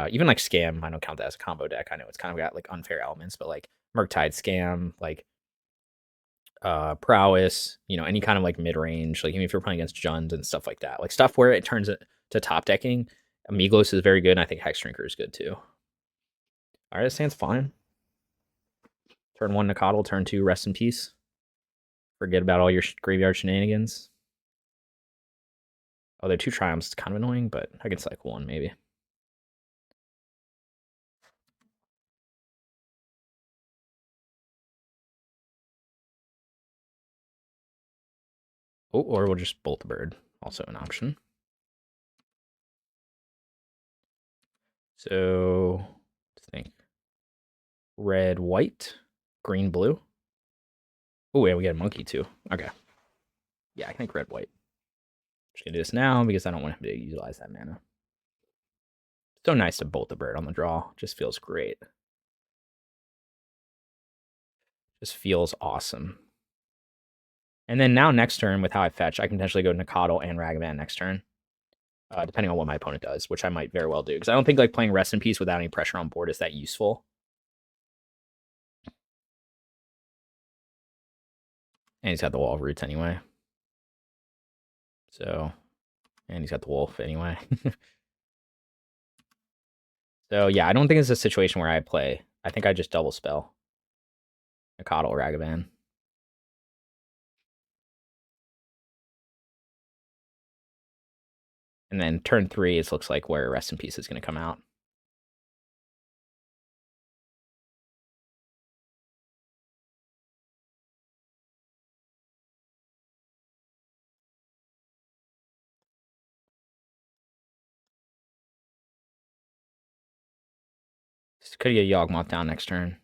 [SPEAKER 1] even like Scam, I don't count that as a combo deck. I know it's kind of got like unfair elements, but like Murktide, Scam, like Prowess, you know, any kind of like mid range, like even if you're playing against Jund and stuff like that, like stuff where it turns it to top decking. Migloz is very good, and I think Hexdrinker is good too. All right, it stands fine. Turn 1 Nacatl, turn 2 Rest in Peace. Forget about all your graveyard shenanigans. Oh, they're 2 Triumphs. It's kind of annoying, but I can cycle 1 maybe. Oh, or we'll just Bolt the Bird. Also an option. So, let's think. Red, white, green, blue. Oh, yeah, we get a monkey too. Okay. Yeah, I think red, white. Just gonna do this now because I don't want him to utilize that mana. So nice to Bolt the Bird on the draw. Just feels great. Just feels awesome. And then now next turn, with how I fetch, I can potentially go Nacatl and Ragavan next turn. Depending on what my opponent does, which I might very well do. Because I don't think like playing Rest in Peace without any pressure on board is that useful. And he's got the Wall of Roots anyway. So, and he's got the Wolf anyway. So yeah, I don't think it's a situation where I play. I think I just double spell. Nacatl, Ragavan. And then turn 3, it looks like where Rest in Peace is going to come out. Could get Yawgmoth down next turn.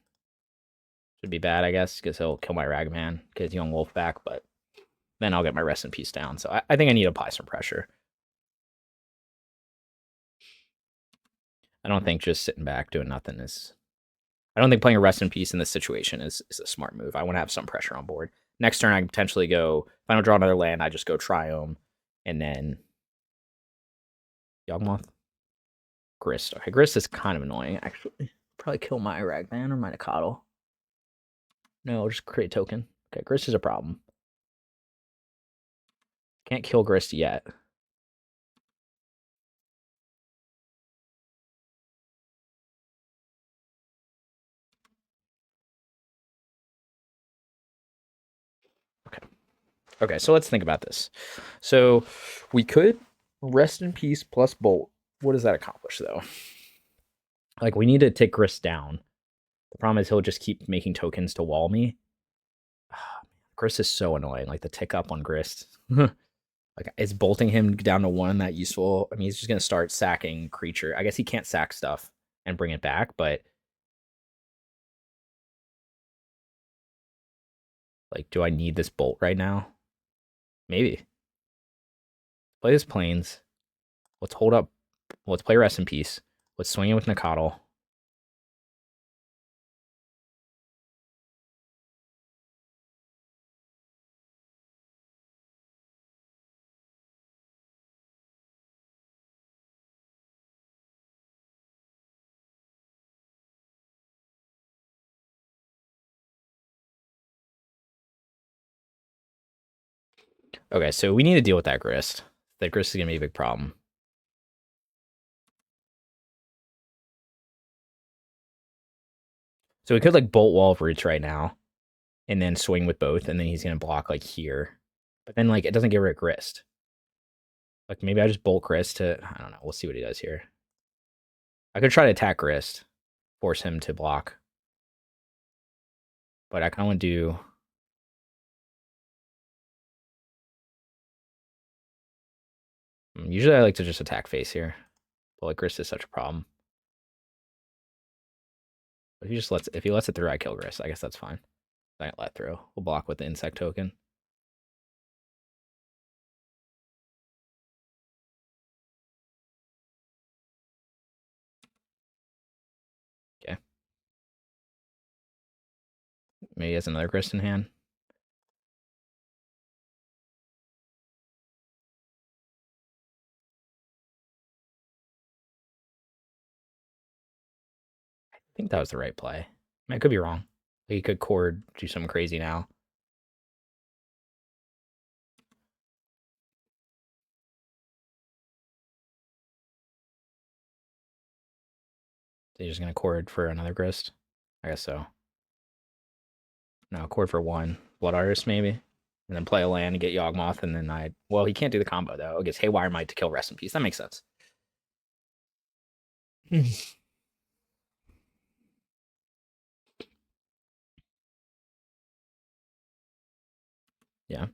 [SPEAKER 1] Should be bad, I guess, because he'll kill my Ragavan, get Young Wolf back, but then I'll get my Rest in Peace down. So I think I need to apply some pressure. I don't think just sitting back doing nothing is... I don't think playing a Rest in Peace in this situation is a smart move. I want to have some pressure on board. Next turn, I can potentially go... If I don't draw another land, I just go Triome, and then... Yawgmoth? Grist. Okay, Grist is kind of annoying, actually. Probably kill my Ragavan or my Nacatl. No, I'll just create a token. Okay, Grist is a problem. Can't kill Grist yet. Okay, so let's think about this. So we could Rest in Peace plus Bolt. What does that accomplish, though? Like, we need to take Grist down. The problem is he'll just keep making tokens to wall me. Grist is so annoying. Like, the tick up on Grist. Like, is bolting him down to 1 that useful? I mean, he's just going to start sacking creature. I guess he can't sack stuff and bring it back, but... Like, do I need this Bolt right now? Maybe. Play this Plains. Let's hold up. Let's play Rest in Peace. Let's swing in with Nacatl. Okay, so we need to deal with that Grist. That Grist is going to be a big problem. So we could like Bolt Wall of Roots right now and then swing with both, and then he's going to block like here. But then like it doesn't get rid of Grist. Like maybe I just Bolt Grist to, I don't know, we'll see what he does here. I could try to attack Grist, force him to block. But I kind of want to do... Usually I like to just attack face here. But like Grist is such a problem. But if he lets it through, I kill Grist. I guess that's fine. I can't let through. We'll block with the insect token. Okay. Maybe he has another Grist in hand. I think that was the right play. I mean, I could be wrong. He could chord, do something crazy now. So he's just going to chord for another Grist? I guess so. No, chord for one. Blood Artist, maybe. And then play a land and get Yawgmoth, and then well, he can't do the combo, though. It gets Haywire Might to kill Rest in Peace. That makes sense. Yeah.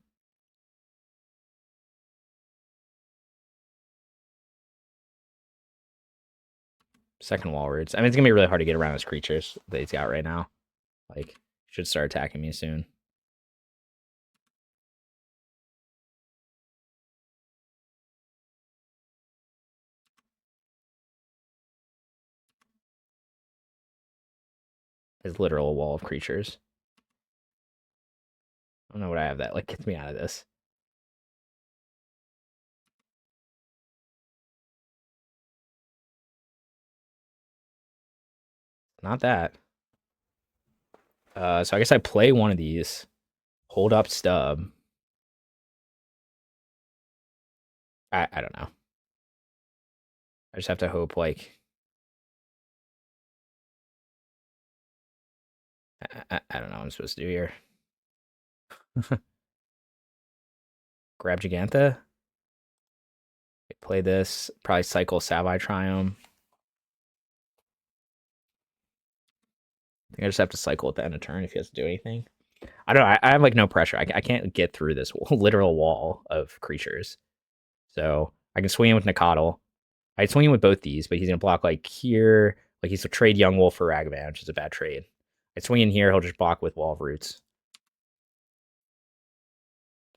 [SPEAKER 1] Second Wall Roots. I mean, it's going to be really hard to get around his creatures that he's got right now. Like, should start attacking me soon. His literal wall of creatures. I don't know what I have that like gets me out of this. Not that. So I guess I play one of these. Hold up stub. I don't know. I just have to hope like I don't know what I'm supposed to do here. Grab Jegantha. Play this. Probably cycle Savai Triome. I think I just have to cycle at the end of turn if he has to do anything. I don't know. I have like no pressure. I can't get through this literal wall of creatures. So I can swing in with Nacatl. I'd swing in with both these, but he's gonna block like here. Like he's to trade Young Wolf for Ragavan, which is a bad trade. I'd swing in here, he'll just block with Wall of Roots.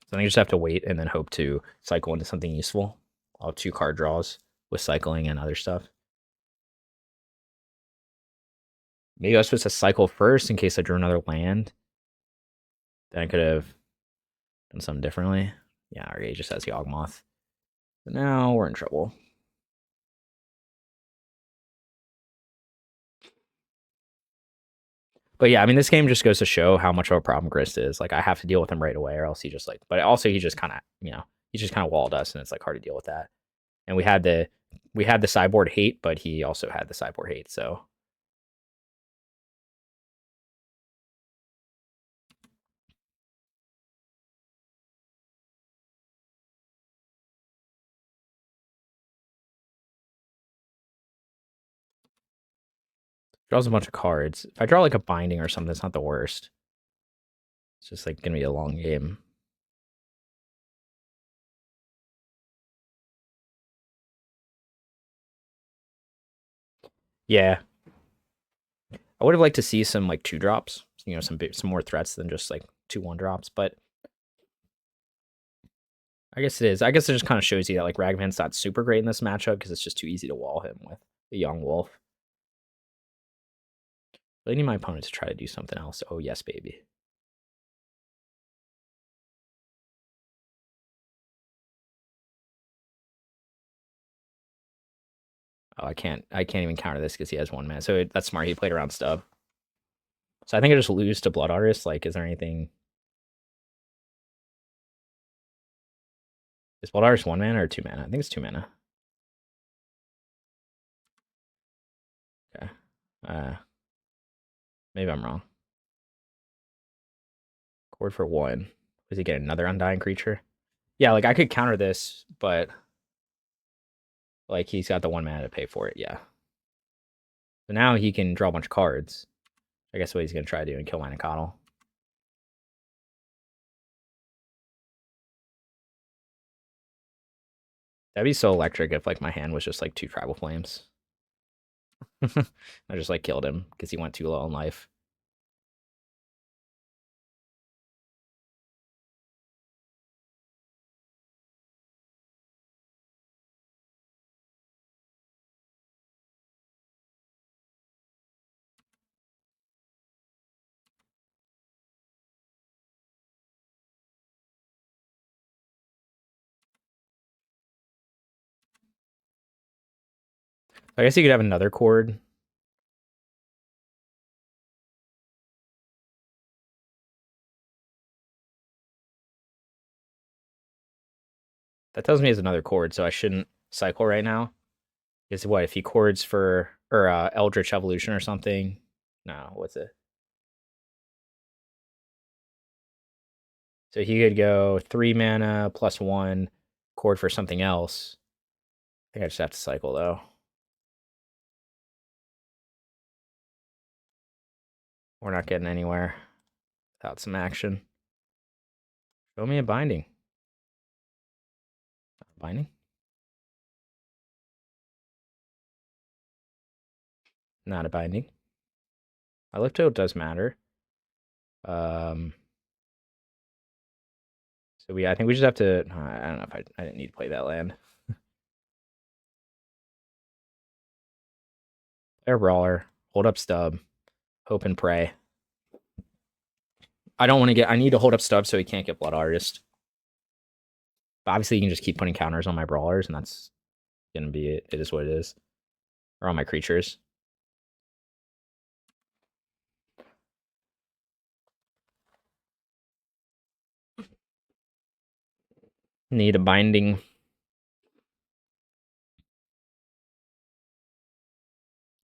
[SPEAKER 1] So I just have to wait and then hope to cycle into something useful. I'll have 2 card draws with cycling and other stuff. Maybe I was supposed to cycle first in case I drew another land. Then I could have done something differently. Yeah, RA just has Yawgmoth. But now we're in trouble. But yeah, I mean, this game just goes to show how much of a problem Grist is. Like, I have to deal with him right away, or else he just like. But also, he just kind of, he just kind of walled us, and it's like hard to deal with that. And we had the sideboard hate, but he also had the sideboard hate. So draws a bunch of cards. If I draw like a binding or something, it's not the worst. It's just like gonna be a long game. Yeah, I would have liked to see some like 2-drops. Some more threats than just like 2 1-drops. But I guess it is. I guess it just kind of shows you that like Ragavan's not super great in this matchup because it's just too easy to wall him with the Young Wolf. But I need my opponent to try to do something else. Oh yes, baby. Oh, I can't even counter this because he has 1 mana. So that's smart. He played around stub. So I think I just lose to Blood Artist. Like, is there anything? Is Blood Artist 1 mana or 2 mana? I think it's 2 mana. Okay. Maybe I'm wrong. Cord for 1. Does he get another Undying Creature? Yeah, like I could counter this, but like he's got the 1 mana to pay for it. Yeah. So now he can draw a bunch of cards. I guess what he's gonna try to do and kill Minor Misstep. That'd be so electric if like my hand was just like 2 Tribal Flames. I just like killed him because he went too low in life. I guess he could have another cord. That tells me it's another cord, so I shouldn't cycle right now. Is what if he cords for or Eldritch Evolution or something? No, what's it? So he could go 3 mana plus 1 cord for something else. I think I just have to cycle though. We're not getting anywhere without some action. Show me a binding. Binding? Not a binding. I looked out does matter. So I think we just have to. I don't know if I didn't need to play that land. Air Brawler, hold up stub, hope and pray. I don't want to get. I need to hold up stub so he can't get Blood Artist. But obviously, you can just keep putting counters on my brawlers, and that's gonna be it. It is what it is. Or on my creatures. Need a binding.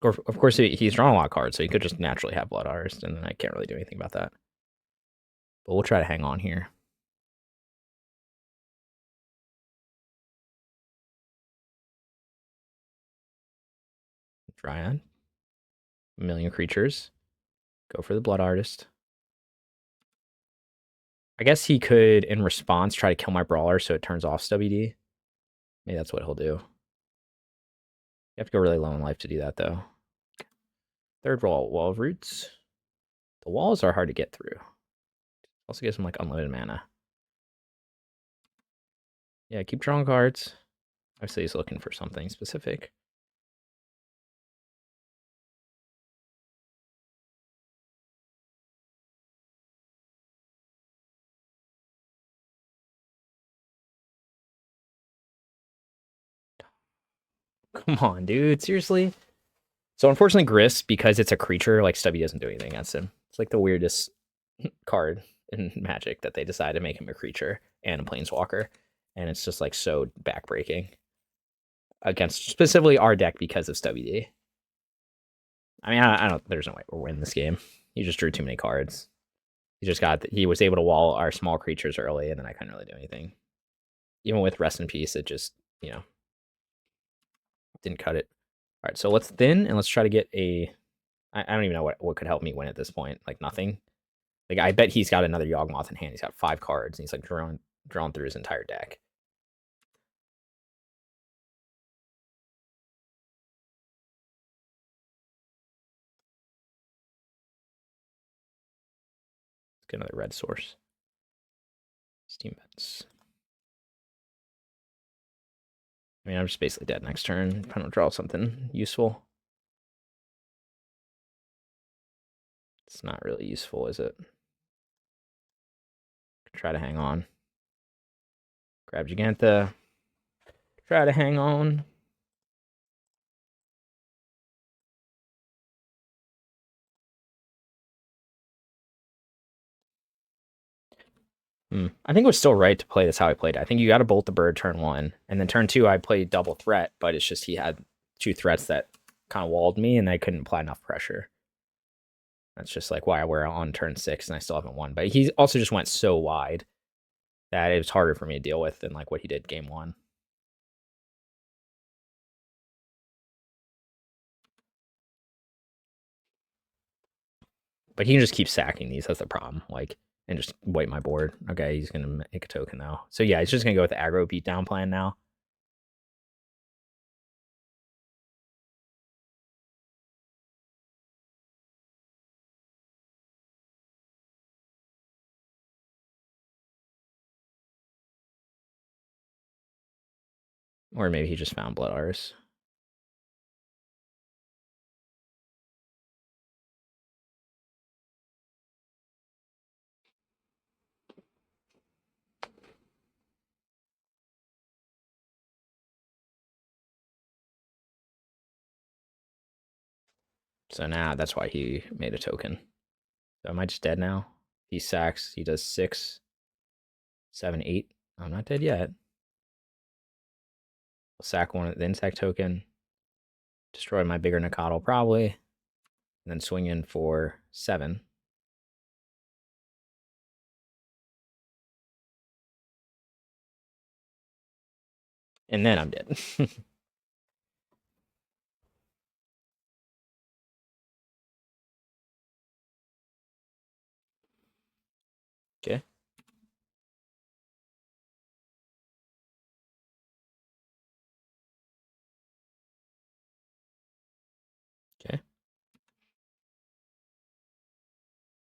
[SPEAKER 1] Of course, he's drawn a lot of cards, so he could just naturally have Blood Artist, and then I can't really do anything about that. But we'll try to hang on here. Dryad. A million creatures. Go for the Blood Artist. I guess he could, in response, try to kill my brawler so it turns off SWD. Maybe that's what he'll do. You have to go really low in life to do that, though. Third wall of roots. The walls are hard to get through. Also gives him like unlimited mana. Yeah, keep drawing cards. Obviously, he's looking for something specific. Come on, dude. Seriously? So unfortunately, Grist, because it's a creature, like Stubby doesn't do anything against him. It's like the weirdest card in Magic that they decide to make him a creature and a planeswalker. And it's just like so backbreaking against specifically our deck because of Stubby D. I mean, I don't. There's no way we're winning this game. He just drew too many cards. He was able to wall our small creatures early, and then I couldn't really do anything. Even with Rest in Peace, it just didn't cut it. All right, so let's thin and let's try to get a. I don't even know what could help me win at this point. Like nothing. Like I bet he's got another Yawgmoth in hand. He's got 5 cards, and he's like drawn through his entire deck. Let's get another red source. Steam Vents. I mean, I'm just basically dead next turn. If I don't draw something useful. It's not really useful, is it? Try to hang on. Grab Jegantha. Try to hang on. I think it was still right to play this how I played it. I think you got to bolt the bird turn 1, and then turn 2 I played double threat, but it's just he had 2 threats that kind of walled me, and I couldn't apply enough pressure. That's just like why we're on turn 6 and I still haven't won. But he also just went so wide that it was harder for me to deal with than like what he did game 1. But he can just keep sacking these. That's the problem. Like, and just wipe my board. Okay, he's gonna make a token though. So yeah, he's just gonna go with the aggro beatdown plan now. Or maybe he just found Blood Arts. So now that's why he made a token. So am I just dead now? He sacks. He does 6, 7, 8. I'm not dead yet. I'll sack one, then sack token. Destroy my bigger Nacatl probably. And then swing in for 7. And then I'm dead. Okay. Okay.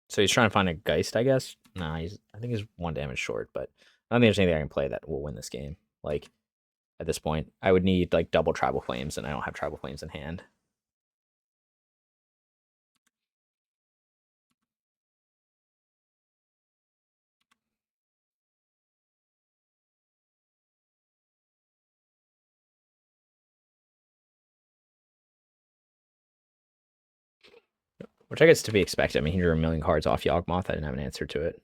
[SPEAKER 1] So he's trying to find a Geist, I guess. Nah, I think he's 1 damage short, but I don't think there's anything I can play that will win this game. Like, at this point, I would need like double Tribal Flames, and I don't have Tribal Flames in hand. Which I guess to be expected. I mean, he drew a million cards off Yawgmoth. I didn't have an answer to it.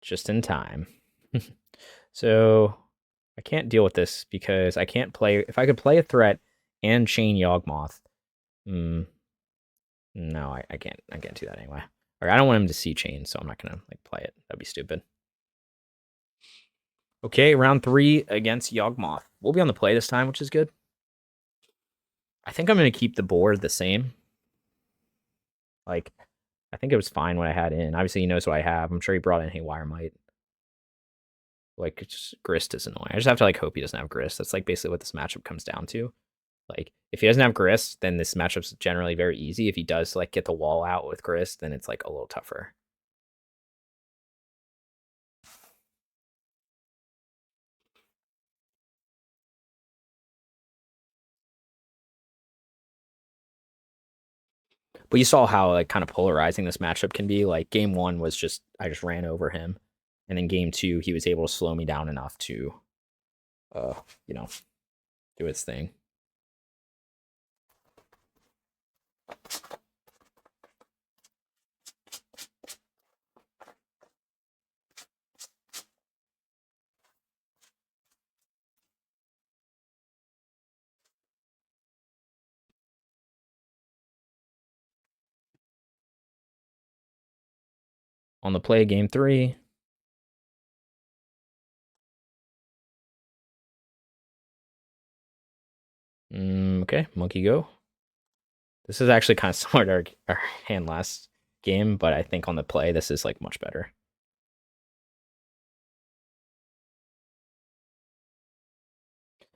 [SPEAKER 1] Just in time. So I can't deal with this because I can't play. If I could play a threat and chain Yawgmoth, no, I can't. I can't do that anyway. Or I don't want him to see chain, so I'm not gonna like play it. That'd be stupid. Okay, round 3 against Yawgmoth. We'll be on the play this time, which is good. I think I'm gonna keep the board the same. Like, I think it was fine what I had in. Obviously, he knows what I have. I'm sure he brought in Haywire Might. Like, just Grist is annoying. I just have to like hope he doesn't have Grist. That's like basically what this matchup comes down to. Like, if he doesn't have Grist, then this matchup's generally very easy. If he does like get the wall out with Grist, then it's like a little tougher. But you saw how like kind of polarizing this matchup can be. Like game 1 was just I just ran over him, and then game 2 he was able to slow me down enough to, you know, do his thing. On the play, game 3. Okay, monkey go. This is actually kind of similar to our hand last game, but I think on the play, this is like much better.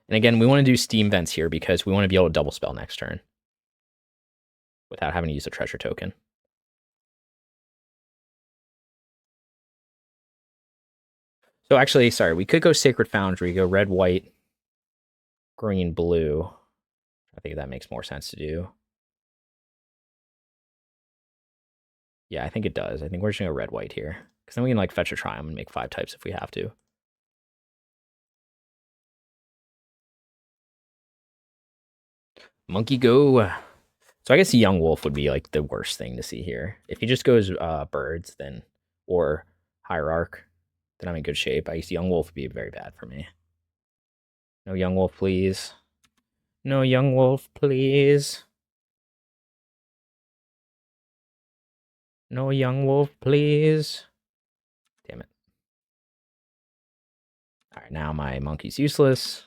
[SPEAKER 1] And again, we want to do Steam Vents here because we want to be able to double spell next turn without having to use a treasure token. So actually, sorry, we could go Sacred Foundry, go red, white, green, blue. I think that makes more sense to do. Yeah, I think it does. I think we're just gonna go red, white here. Because then we can like fetch a Triome and make 5 types if we have to. Monkey go. So I guess Young Wolf would be like the worst thing to see here. If he just goes birds, then or Hierarch, then I'm in good shape. I guess Young Wolf would be very bad for me. No Young Wolf, please. No Young Wolf, please. No Young Wolf, please. Damn it. All right, now my monkey's useless.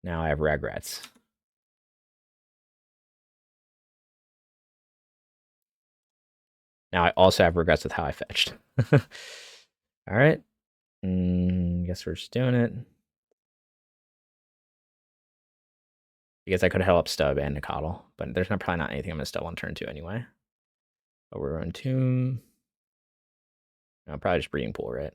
[SPEAKER 1] Now I have Ragrats. Now I also have regrets with how I fetched. All right. Guess we're just doing it. Because I could have held up Stub and Nacatl, but there's probably not anything I'm going to stub on turn 2 anyway. Overgrown Tomb. No, probably just Breeding Pool, right?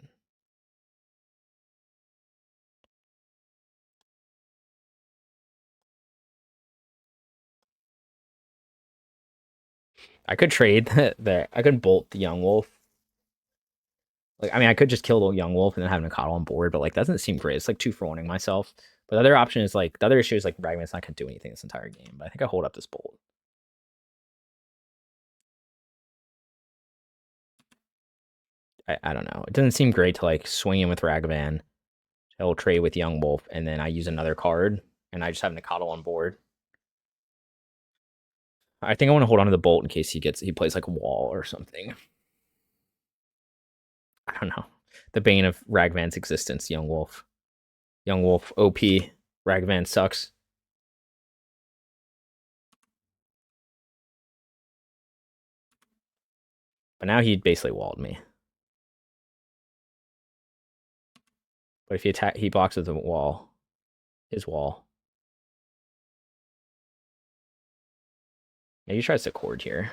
[SPEAKER 1] I could trade I could bolt the Young Wolf. Like, I mean, I could just kill the Young Wolf and then have Nacatl on board, but like, that doesn't seem great. It's like 2 for 1ing myself. But the other option is like, the other issue is like, Ragavan's not going to do anything this entire game. But I think I hold up this bolt. I don't know. It doesn't seem great to like swing in with Ragavan. He'll trade with Young Wolf, and then I use another card, and I just have Nacatl on board. I think I want to hold on to the bolt in case he plays like Wall or something. I don't know. The bane of Ragavan's existence, Young Wolf. Young Wolf, OP. Ragavan sucks. But now he basically walled me. But if he blocks with the wall, his wall. Maybe he tries to cord here.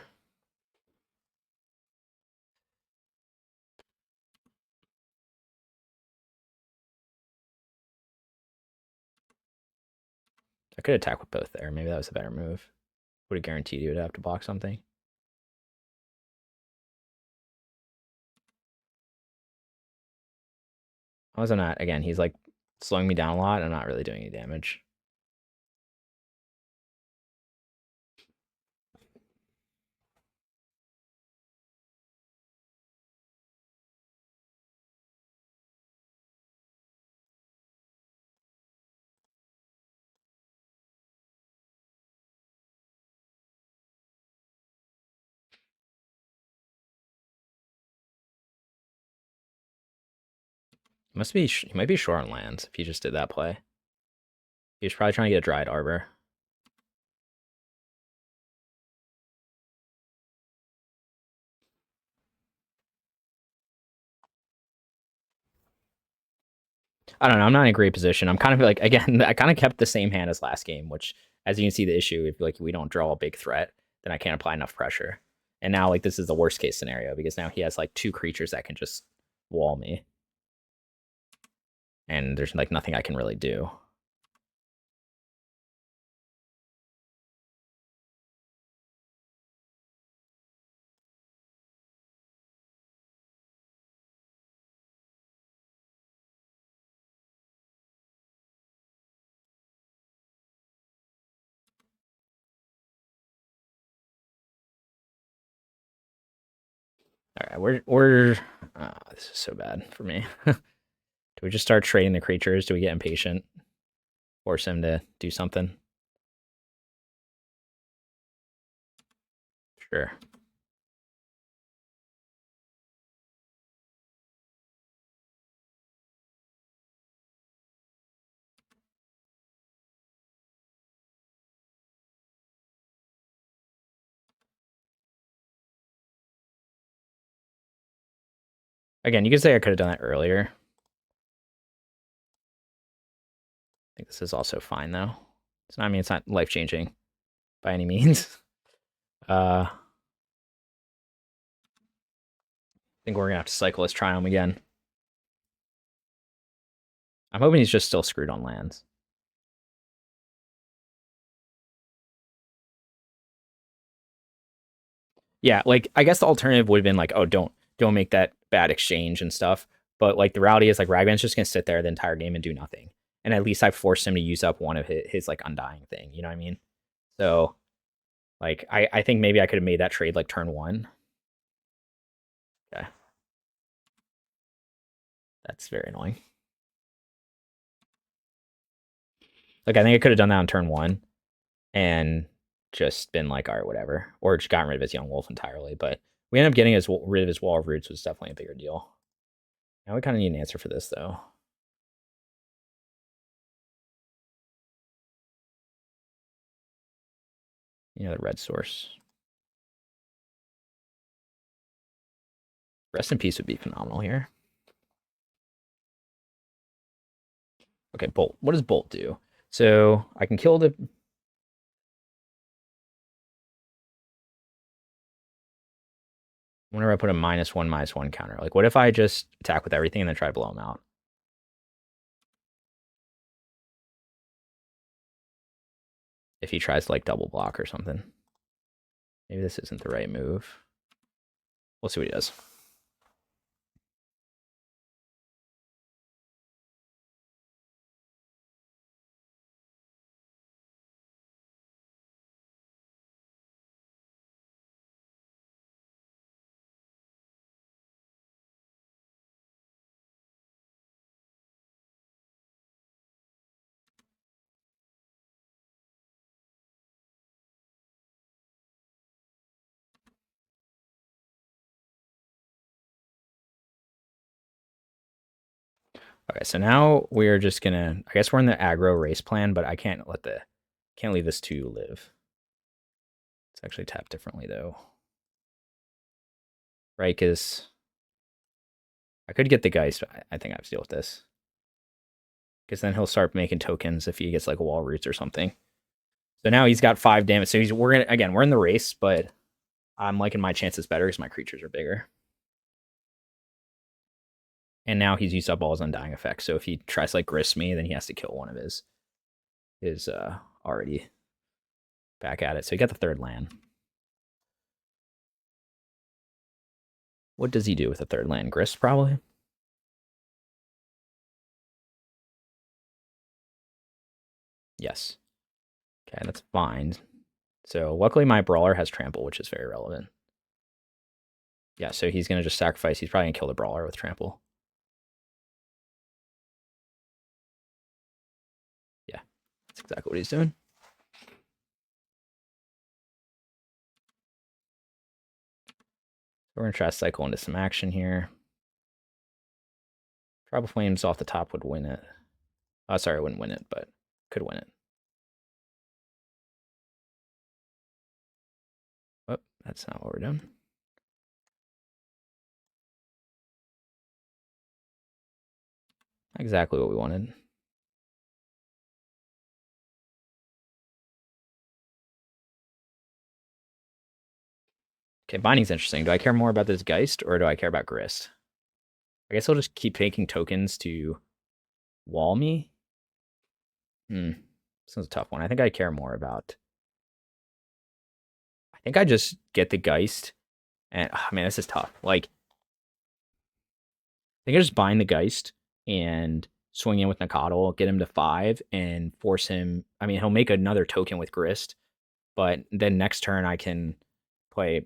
[SPEAKER 1] I could attack with both there. Maybe that was a better move. Would have guaranteed he would have to block something. How was I not? Again, he's like slowing me down a lot and I'm not really doing any damage. He might be short on lands if he just did that play. He was probably trying to get a Dried Arbor. I don't know. I'm not in a great position. I'm kind of like, again, I kind of kept the same hand as last game, which, as you can see, the issue, if like we don't draw a big threat, then I can't apply enough pressure. And now, like, this is the worst case scenario because now he has like 2 creatures that can just wall me. And there's like nothing I can really do. All right, we're this is so bad for me. Do we just start trading the creatures? Do we get impatient? Force him to do something? Sure. Again, you could say I could have done that earlier. I think this is also fine though. It's not, I mean, it's not life changing by any means. I think we're gonna have to cycle this Triome again. I'm hoping he's just still screwed on lands. Yeah, like I guess the alternative would have been like, oh, don't make that bad exchange and stuff. But like the reality is like Ragavan's just gonna sit there the entire game and do nothing. And at least I forced him to use up one of his like undying thing. You know what I mean? So like I think maybe I could have made that trade like turn 1. Okay. That's very annoying. Like I think I could have done that on turn 1 and just been like, all right, whatever. Or just gotten rid of his Yawgmoth entirely. But we ended up getting rid of his Wall of Roots, was definitely a bigger deal. Now we kind of need an answer for this though. You know, the red source. Rest in Peace would be phenomenal here. Okay, Bolt. What does Bolt do? So I can kill the... Whenever I put a -1/-1 counter. Like, what if I just attack with everything and then try to blow him out? If he tries to, like, double block or something. Maybe this isn't the right move. We'll see what he does. Okay, so now we're just gonna... I guess we're in the aggro race plan, but I can't leave this 2 live. It's actually tapped differently, though. Right, because... I could get the Geist, but I think I have to deal with this. Because then he'll start making tokens if he gets, like, a Wall Roots or something. So now he's got 5 damage. So we're in the race, but I'm liking my chances better because my creatures are bigger. And now he's used up all his undying effects. So if he tries to like grist me, then he has to kill one of his already back at it. So he got the 3rd land. What does he do with the 3rd land? Grist, probably? Yes. Okay, that's fine. So luckily my Brawler has Trample, which is very relevant. Yeah, so he's going to just sacrifice. He's probably going to kill the Brawler with Trample. Yeah, that's exactly what he's doing. We're going to try to cycle into some action here. Tribal Flames off the top would win it. Oh, sorry, I wouldn't win it, but could win it. Oh, that's not what we're doing. Exactly what we wanted. Okay, Binding's interesting. Do I care more about this Geist or do I care about Grist? I guess I'll just keep taking tokens to wall me. This is a tough one. I think I care more about... I think I just get the Geist. And, oh, man, this is tough. Like, I think I just bind the Geist and swing in with Nacatl, get him to 5, and force him... I mean, he'll make another token with Grist, but then next turn I can play...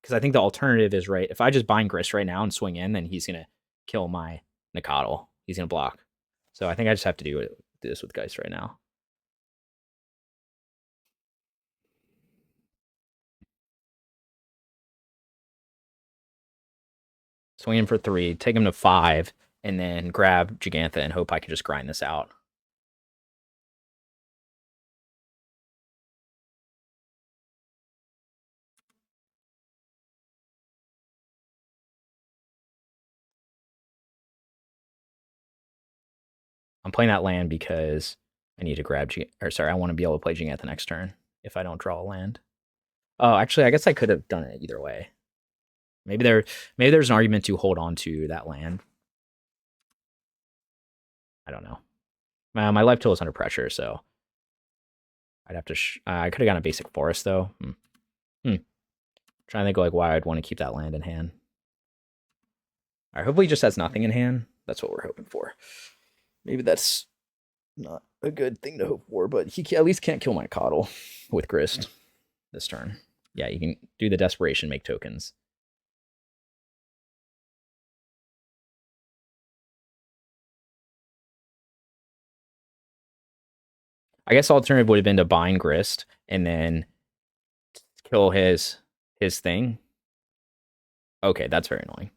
[SPEAKER 1] Because I think the alternative is, right, if I just bind Grist right now and swing in, then he's going to kill my Nacatl. He's going to block. So I think I just have to do this with Geist right now. Swing him for 3, take him to 5, and then grab Jegantha and hope I can just grind this out. I'm playing that land because I need to grab I want to be able to play Jegantha next turn if I don't draw a land. Oh, actually, I guess I could have done it either way. Maybe there's an argument to hold on to that land. I don't know. My life total is under pressure, so I'd have to. I could have gotten a basic forest though. Trying to think like why I'd want to keep that land in hand. All right, hopefully he just has nothing in hand. That's what we're hoping for. Maybe that's not a good thing to hope for, but he at least can't kill my Nacatl with Grist this turn. Yeah, you can do the desperation, make tokens. I guess alternative would have been to bind Grist and then kill his thing. Okay, that's very annoying.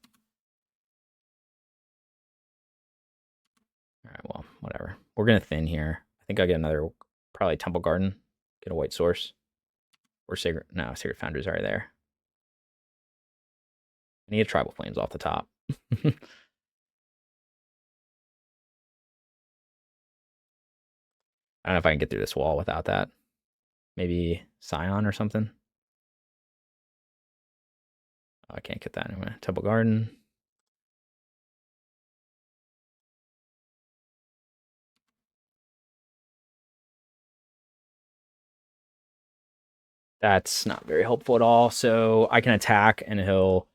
[SPEAKER 1] All right, well, whatever. We're gonna thin here. I think I'll get another, probably Temple Garden, get a white source. Or Sacred, no, Sacred Foundry is already there. I need a Tribal Flames off the top. I don't know if I can get through this wall without that. Maybe Scion or something. Oh, I can't get that anyway. Temple Garden. That's not very helpful at all. So I can attack and he'll...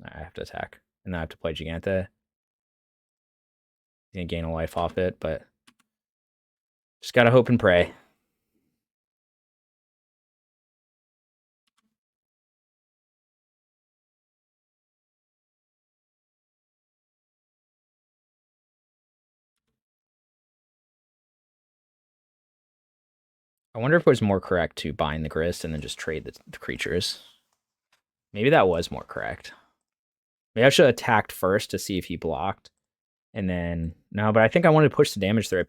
[SPEAKER 1] I have to attack. And then I have to play Jegantha. He's going to gain a life off it, but... Just gotta hope and pray. I wonder if it was more correct to bind the Grist and then just trade the creatures. Maybe that was more correct. Maybe I should have attacked first to see if he blocked. And then... No, but I think I wanted to push the damage through. It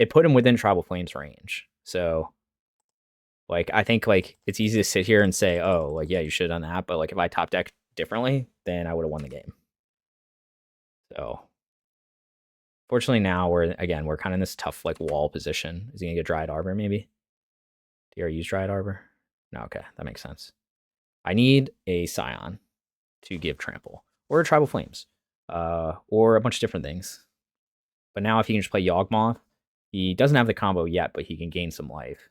[SPEAKER 1] put him within Tribal Flames range. So... Like, I think, like, it's easy to sit here and say, oh, like, yeah, you should have done that. But, like, if I top deck differently, then I would have won the game. So... Fortunately, now we're kind of in this tough, like, wall position. Is he going to get Dryad Arbor, maybe? Do you already use Dryad Arbor? No, okay. That makes sense. I need a Scion to give Trample. Or a Tribal Flames. Or a bunch of different things. But now if he can just play Yawgmoth, he doesn't have the combo yet, but he can gain some life.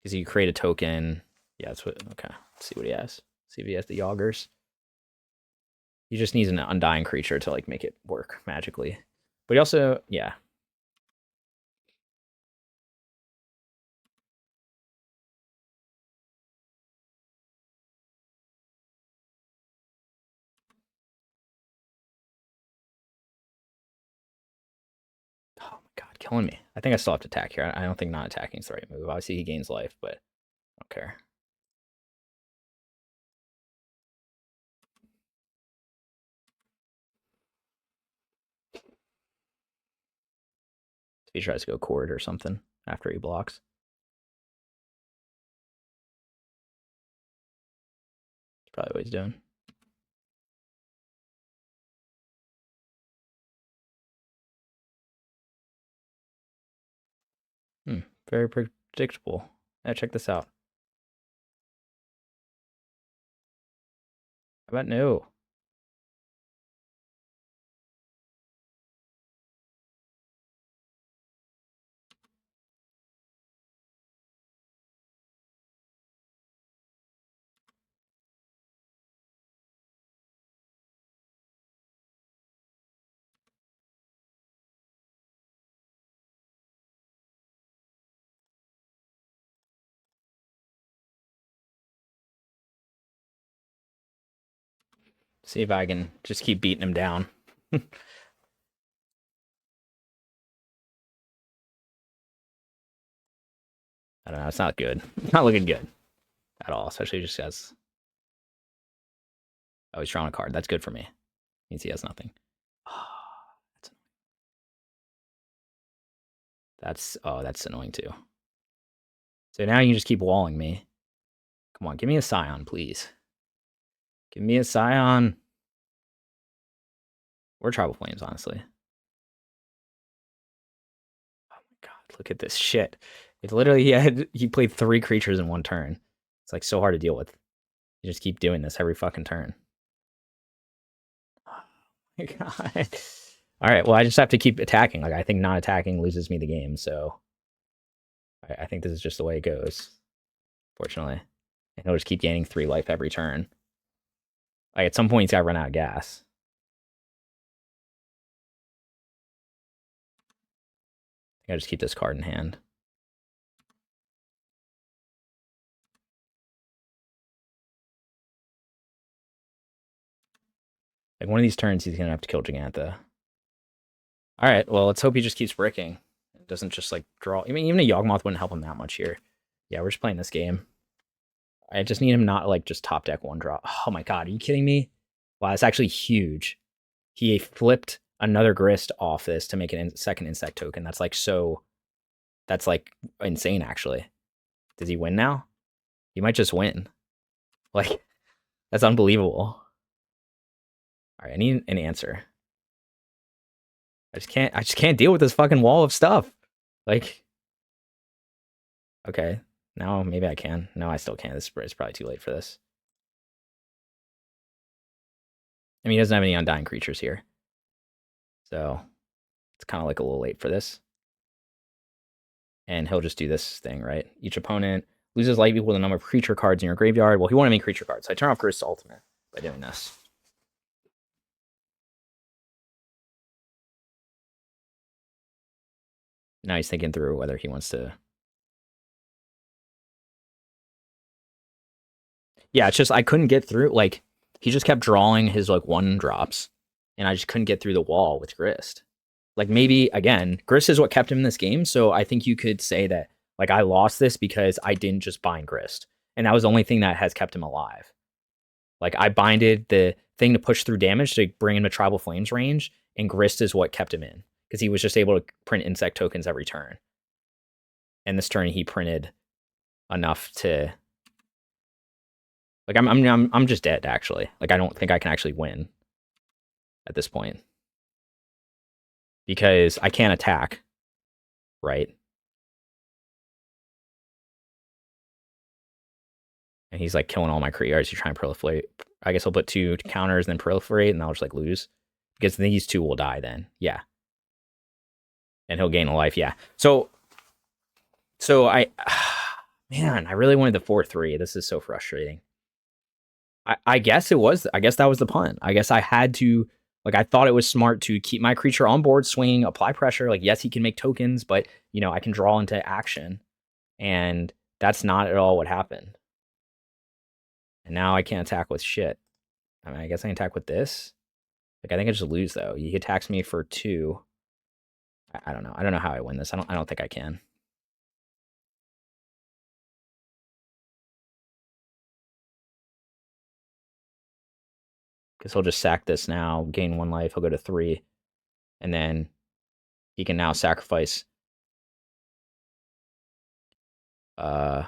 [SPEAKER 1] Because you create a token. Yeah, that's what... Okay, let's see what he has. See if he has the Yaugers. He just needs an Undying creature to, like, make it work magically. But he also... Yeah. Oh my god, killing me. I think I still have to attack here. I don't think not attacking is the right move. Obviously, he gains life, but I don't care. If he tries to go Chord or something after he blocks. That's probably what he's doing. Very predictable. Yeah, check this out. How about no? See if I can just keep beating him down. I don't know. It's not good. It's not looking good at all, especially just as... Oh, he's drawing a card. That's good for me. Means he has nothing. That's annoying too. So now you can just keep walling me. Come on, give me a Scion, please. Give me a Scion. Or Tribal Flames, honestly. Oh my god, look at this shit. It's literally he played 3 creatures in 1 turn. It's like so hard to deal with. You just keep doing this every fucking turn. my god. All right, well, I just have to keep attacking. Like, I think not attacking loses me the game, so I think this is just the way it goes, fortunately. And he'll just keep gaining 3 life every turn. Like, at some point, he's got to run out of gas. I gotta just keep this card in hand. Like, one of these turns, he's gonna have to kill Jegantha. All right, well, let's hope he just keeps bricking. It doesn't just, like, draw. I mean, even a Yawgmoth wouldn't help him that much here. Yeah, we're just playing this game. I just need him not, like, just top deck 1 drop. Oh my god, are you kidding me? Wow, that's actually huge. He flipped another Grist off this to make a second insect token. That's, like, so... That's, like, insane, actually. Does he win now? He might just win. Like, that's unbelievable. All right, I need an answer. I just can't deal with this fucking wall of stuff. Like, okay, now maybe I can. No, I still can't. This is probably too late for this. I mean, he doesn't have any Undying creatures here. So, it's kind of like a little late for this. And he'll just do this thing, right? Each opponent loses life equal to the number of creature cards in your graveyard. Well, he won't have any creature cards, so I turn off Grist's Ultimate by doing this. Now he's thinking through whether he wants to... Yeah, it's just I couldn't get through. Like, he just kept drawing his, like, 1-drops, and I just couldn't get through the wall with Grist. Like, maybe, again, Grist is what kept him in this game, so I think you could say that, like, I lost this because I didn't just bind Grist. And that was the only thing that has kept him alive. Like, I binded the thing to push through damage to bring him to Tribal Flames range, and Grist is what kept him in. Because he was just able to print insect tokens every turn. And this turn, he printed enough to... Like, I'm just dead, actually. Like, I don't think I can actually win at this point. Because I can't attack, right? And he's, like, killing all my creatures. You're trying to proliferate. I guess I'll put 2 counters, then proliferate, and I'll just, like, lose. Because these 2 will die then. Yeah. And he'll gain a life, yeah. So I... Man, I really wanted the 4-3. This is so frustrating. I guess it was. I guess that was the punt. I guess I had to... Like, I thought it was smart to keep my creature on board, swinging, apply pressure. Like, yes, he can make tokens, but, you know, I can draw into action. And that's not at all what happened. And now I can't attack with shit. I mean, I guess I can attack with this. Like, I think I just lose, though. He attacks me for 2. I don't know. I don't know how I win this. I don't think I can. Because he'll just sack this now, gain 1 life, he'll go to 3. And then he can now sacrifice... Yeah.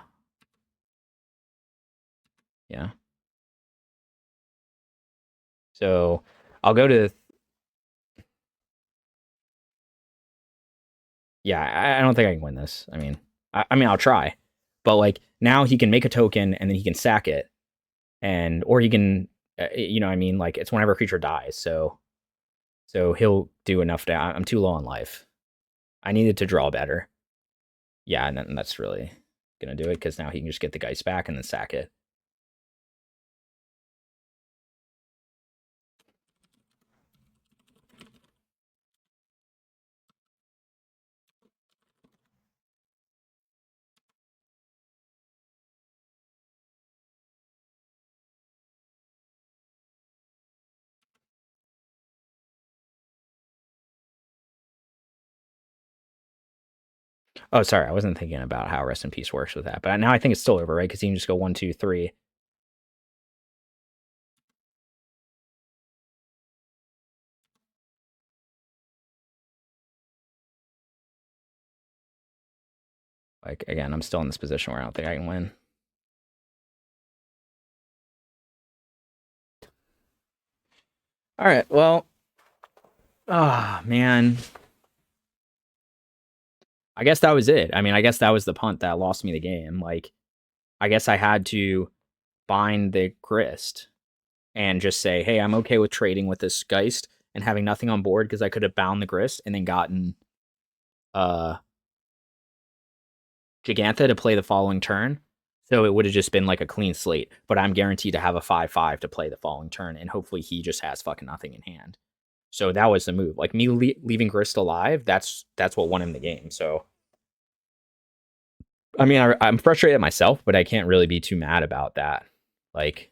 [SPEAKER 1] So, I'll go to... Yeah, I don't think I can win this. I mean, I'll try. But, like, now he can make a token, and then he can sack it. Or he can... you know what I mean? Like, it's whenever a creature dies, so he'll do enough to... I'm too low on life. I needed to draw better. Yeah, and that's really gonna do it, because now he can just get the Geist back and then sack it. Oh, sorry, I wasn't thinking about how Rest in Peace works with that. But now I think it's still over, right? Because you can just go 1, 2, 3. Like, again, I'm still in this position where I don't think I can win. All right, well... Ah, oh, man. I guess that was it. I mean, I guess that was the punt that lost me the game. Like, I guess I had to bind the Grist and just say, hey, I'm okay with trading with this Geist, and having nothing on board because I could have bound the Grist and then gotten Jegantha to play the following turn. So it would have just been like a clean slate, but I'm guaranteed to have a 5/5 to play the following turn, and hopefully he just has fucking nothing in hand. So that was the move. Like me leaving Grist alive, that's what won him the game. So I mean, I'm frustrated at myself, but I can't really be too mad about that. Like,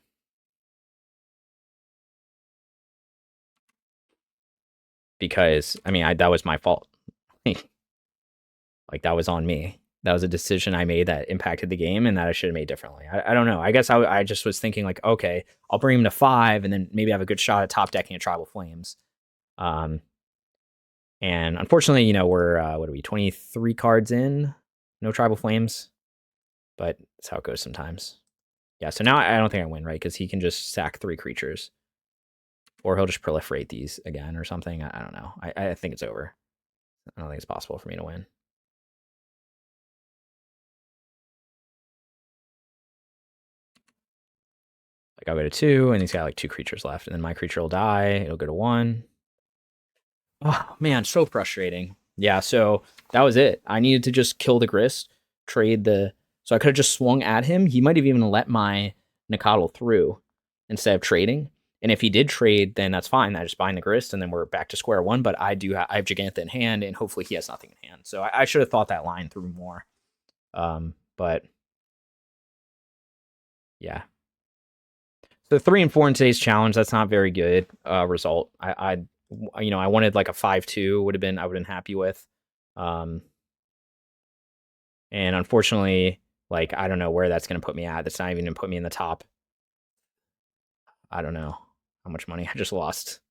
[SPEAKER 1] because I mean, that was my fault. Like that was on me. That was a decision I made that impacted the game and that I should have made differently. I don't know. I guess I just was thinking like, okay, I'll bring him to 5 and then maybe have a good shot at top decking a Tribal Flames. And unfortunately, we're what are we, 23 cards in? No Tribal Flames. But that's how it goes sometimes. Yeah, so now I don't think I win, right? Because he can just sack 3 creatures. Or he'll just proliferate these again or something. I don't know. I think it's over. I don't think it's possible for me to win. Like I'll go to 2, and he's got like 2 creatures left. And then my creature will die. It'll go to 1. Oh, man, so frustrating. Yeah, so that was it. I needed to just kill the Grist, trade the... So I could have just swung at him. He might have even let my Nacatl through instead of trading. And if he did trade, then that's fine. I just bind the Grist, and then we're back to square one. But I have Jegantha in hand, and hopefully he has nothing in hand. So I should have thought that line through more. But yeah. So 3 and 4 in today's challenge. That's not very good result. I wanted like a 5-2. I would have been happy with. And unfortunately, like I don't know where that's going to put me at. That's not even going to put me in the top. I don't know how much money I just lost.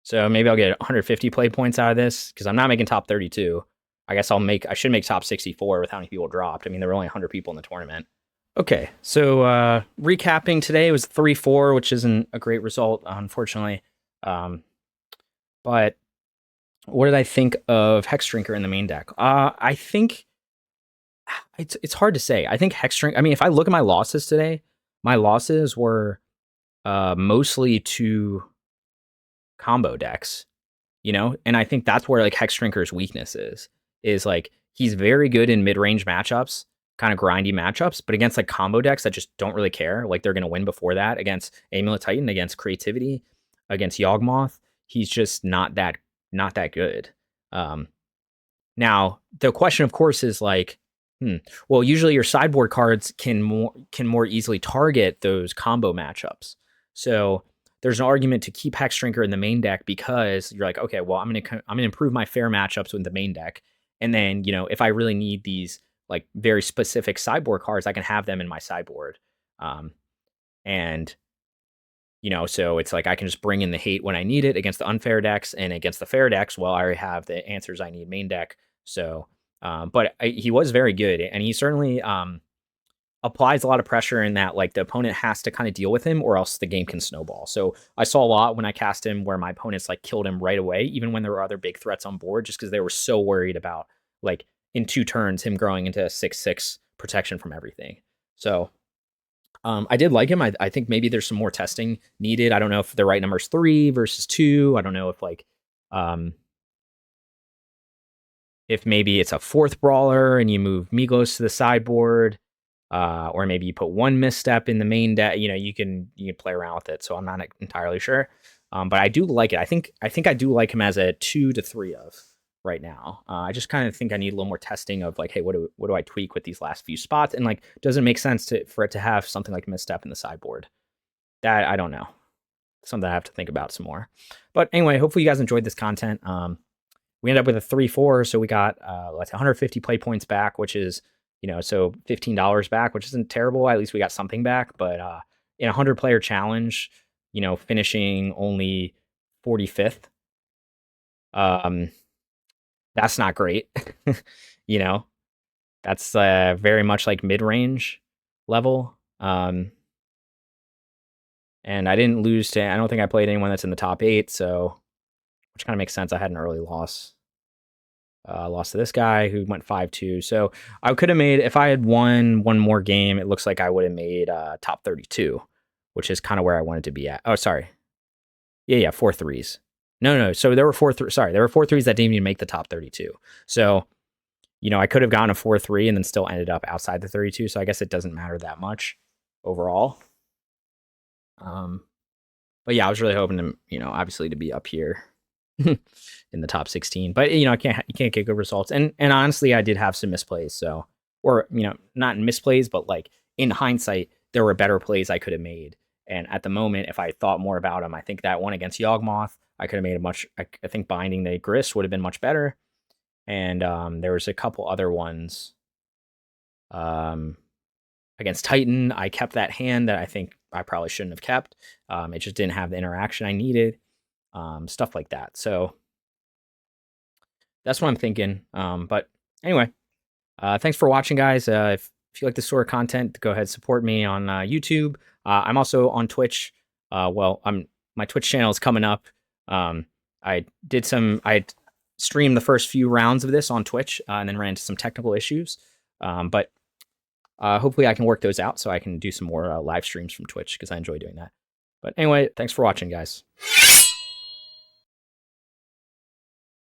[SPEAKER 1] So maybe I'll get 150 play points out of this because I'm not making top 32. I guess I should make top 64 with how many people dropped. I mean, there were only 100 people in the tournament. Okay, so recapping today was 3-4, which isn't a great result, unfortunately. But what did I think of Hexdrinker in the main deck? I think it's hard to say. I think Hexdrinker. I mean, if I look at my losses today, my losses were mostly to combo decks, and I think that's where like Hexdrinker's weakness is like he's very good in mid-range matchups, kind of grindy matchups, but against like combo decks that just don't really care, like they're gonna win before that, against Amulet Titan, against Creativity, against Yawgmoth, he's just not that good. Now the question, of course, is like, well, usually your sideboard cards can more easily target those combo matchups. So there's an argument to keep Hexdrinker in the main deck because you're like, okay, well, I'm gonna improve my fair matchups with the main deck, and then if I really need these like very specific sideboard cards, I can have them in my sideboard, and so it's like I can just bring in the hate when I need it against the unfair decks, and against the fair decks, well, I already have the answers I need main deck. So, but he was very good, and he certainly applies a lot of pressure in that like the opponent has to kind of deal with him or else the game can snowball. So I saw a lot when I cast him where my opponents like killed him right away, even when there were other big threats on board, just because they were so worried about like in 2 turns him growing into a 6/6 protection from everything. So I did like him. I think maybe there's some more testing needed. I don't know if the right number is 3 versus 2. I don't know if like if maybe it's a 4th brawler and you move Migloz to the sideboard. Or maybe you put 1 misstep in the main deck. You can play around with it. So I'm not entirely sure, but I do like it. I think I do like him as a 2 to 3 of right now. I just kind of think I need a little more testing of like, hey, what do I tweak with these last few spots, and like, does it make sense for it to have something like misstep in the sideboard? That I don't know. Something I have to think about some more. But anyway, hopefully you guys enjoyed this content. We ended up with a 3-4, so we got like 150 play points back, which is so $15 back, which isn't terrible. At least we got something back. But in a 100-player challenge, finishing only 45th, that's not great. That's very much like mid-range level. And I didn't lose to, I don't think I played anyone that's in the top 8, so which kind of makes sense. I had an early loss. Lost to this guy who went 5-2. So I could have made, if I had won one more game, it looks like I would have made top 32, which is kind of where I wanted to be at. Oh, sorry. Yeah, 4 threes. No. So there were 4 there were 4 threes that didn't even make the top 32. So, you know, I could have gotten a 4-3 and then still ended up outside the 32. So I guess it doesn't matter that much overall. But yeah, I was really hoping to, you know, obviously to be up here in the top 16. But you know, you can't get good results. And honestly, I did have some misplays. So, or you know, not misplays, but like in hindsight, there were better plays I could have made. And at the moment, if I thought more about them, I think that one against Yawgmoth, I could have made a much. I think binding the Grist would have been much better. And there was a couple other ones. Against Titan, I kept that hand that I think I probably shouldn't have kept. It just didn't have the interaction I needed. Stuff like that. So that's what I'm thinking. But anyway, thanks for watching, guys. If you like this sort of content, go ahead, support me on YouTube. I'm also on Twitch. My Twitch channel is coming up. I streamed the first few rounds of this on Twitch and then ran into some technical issues. But hopefully I can work those out so I can do some more live streams from Twitch because I enjoy doing that. But anyway, thanks for watching, guys.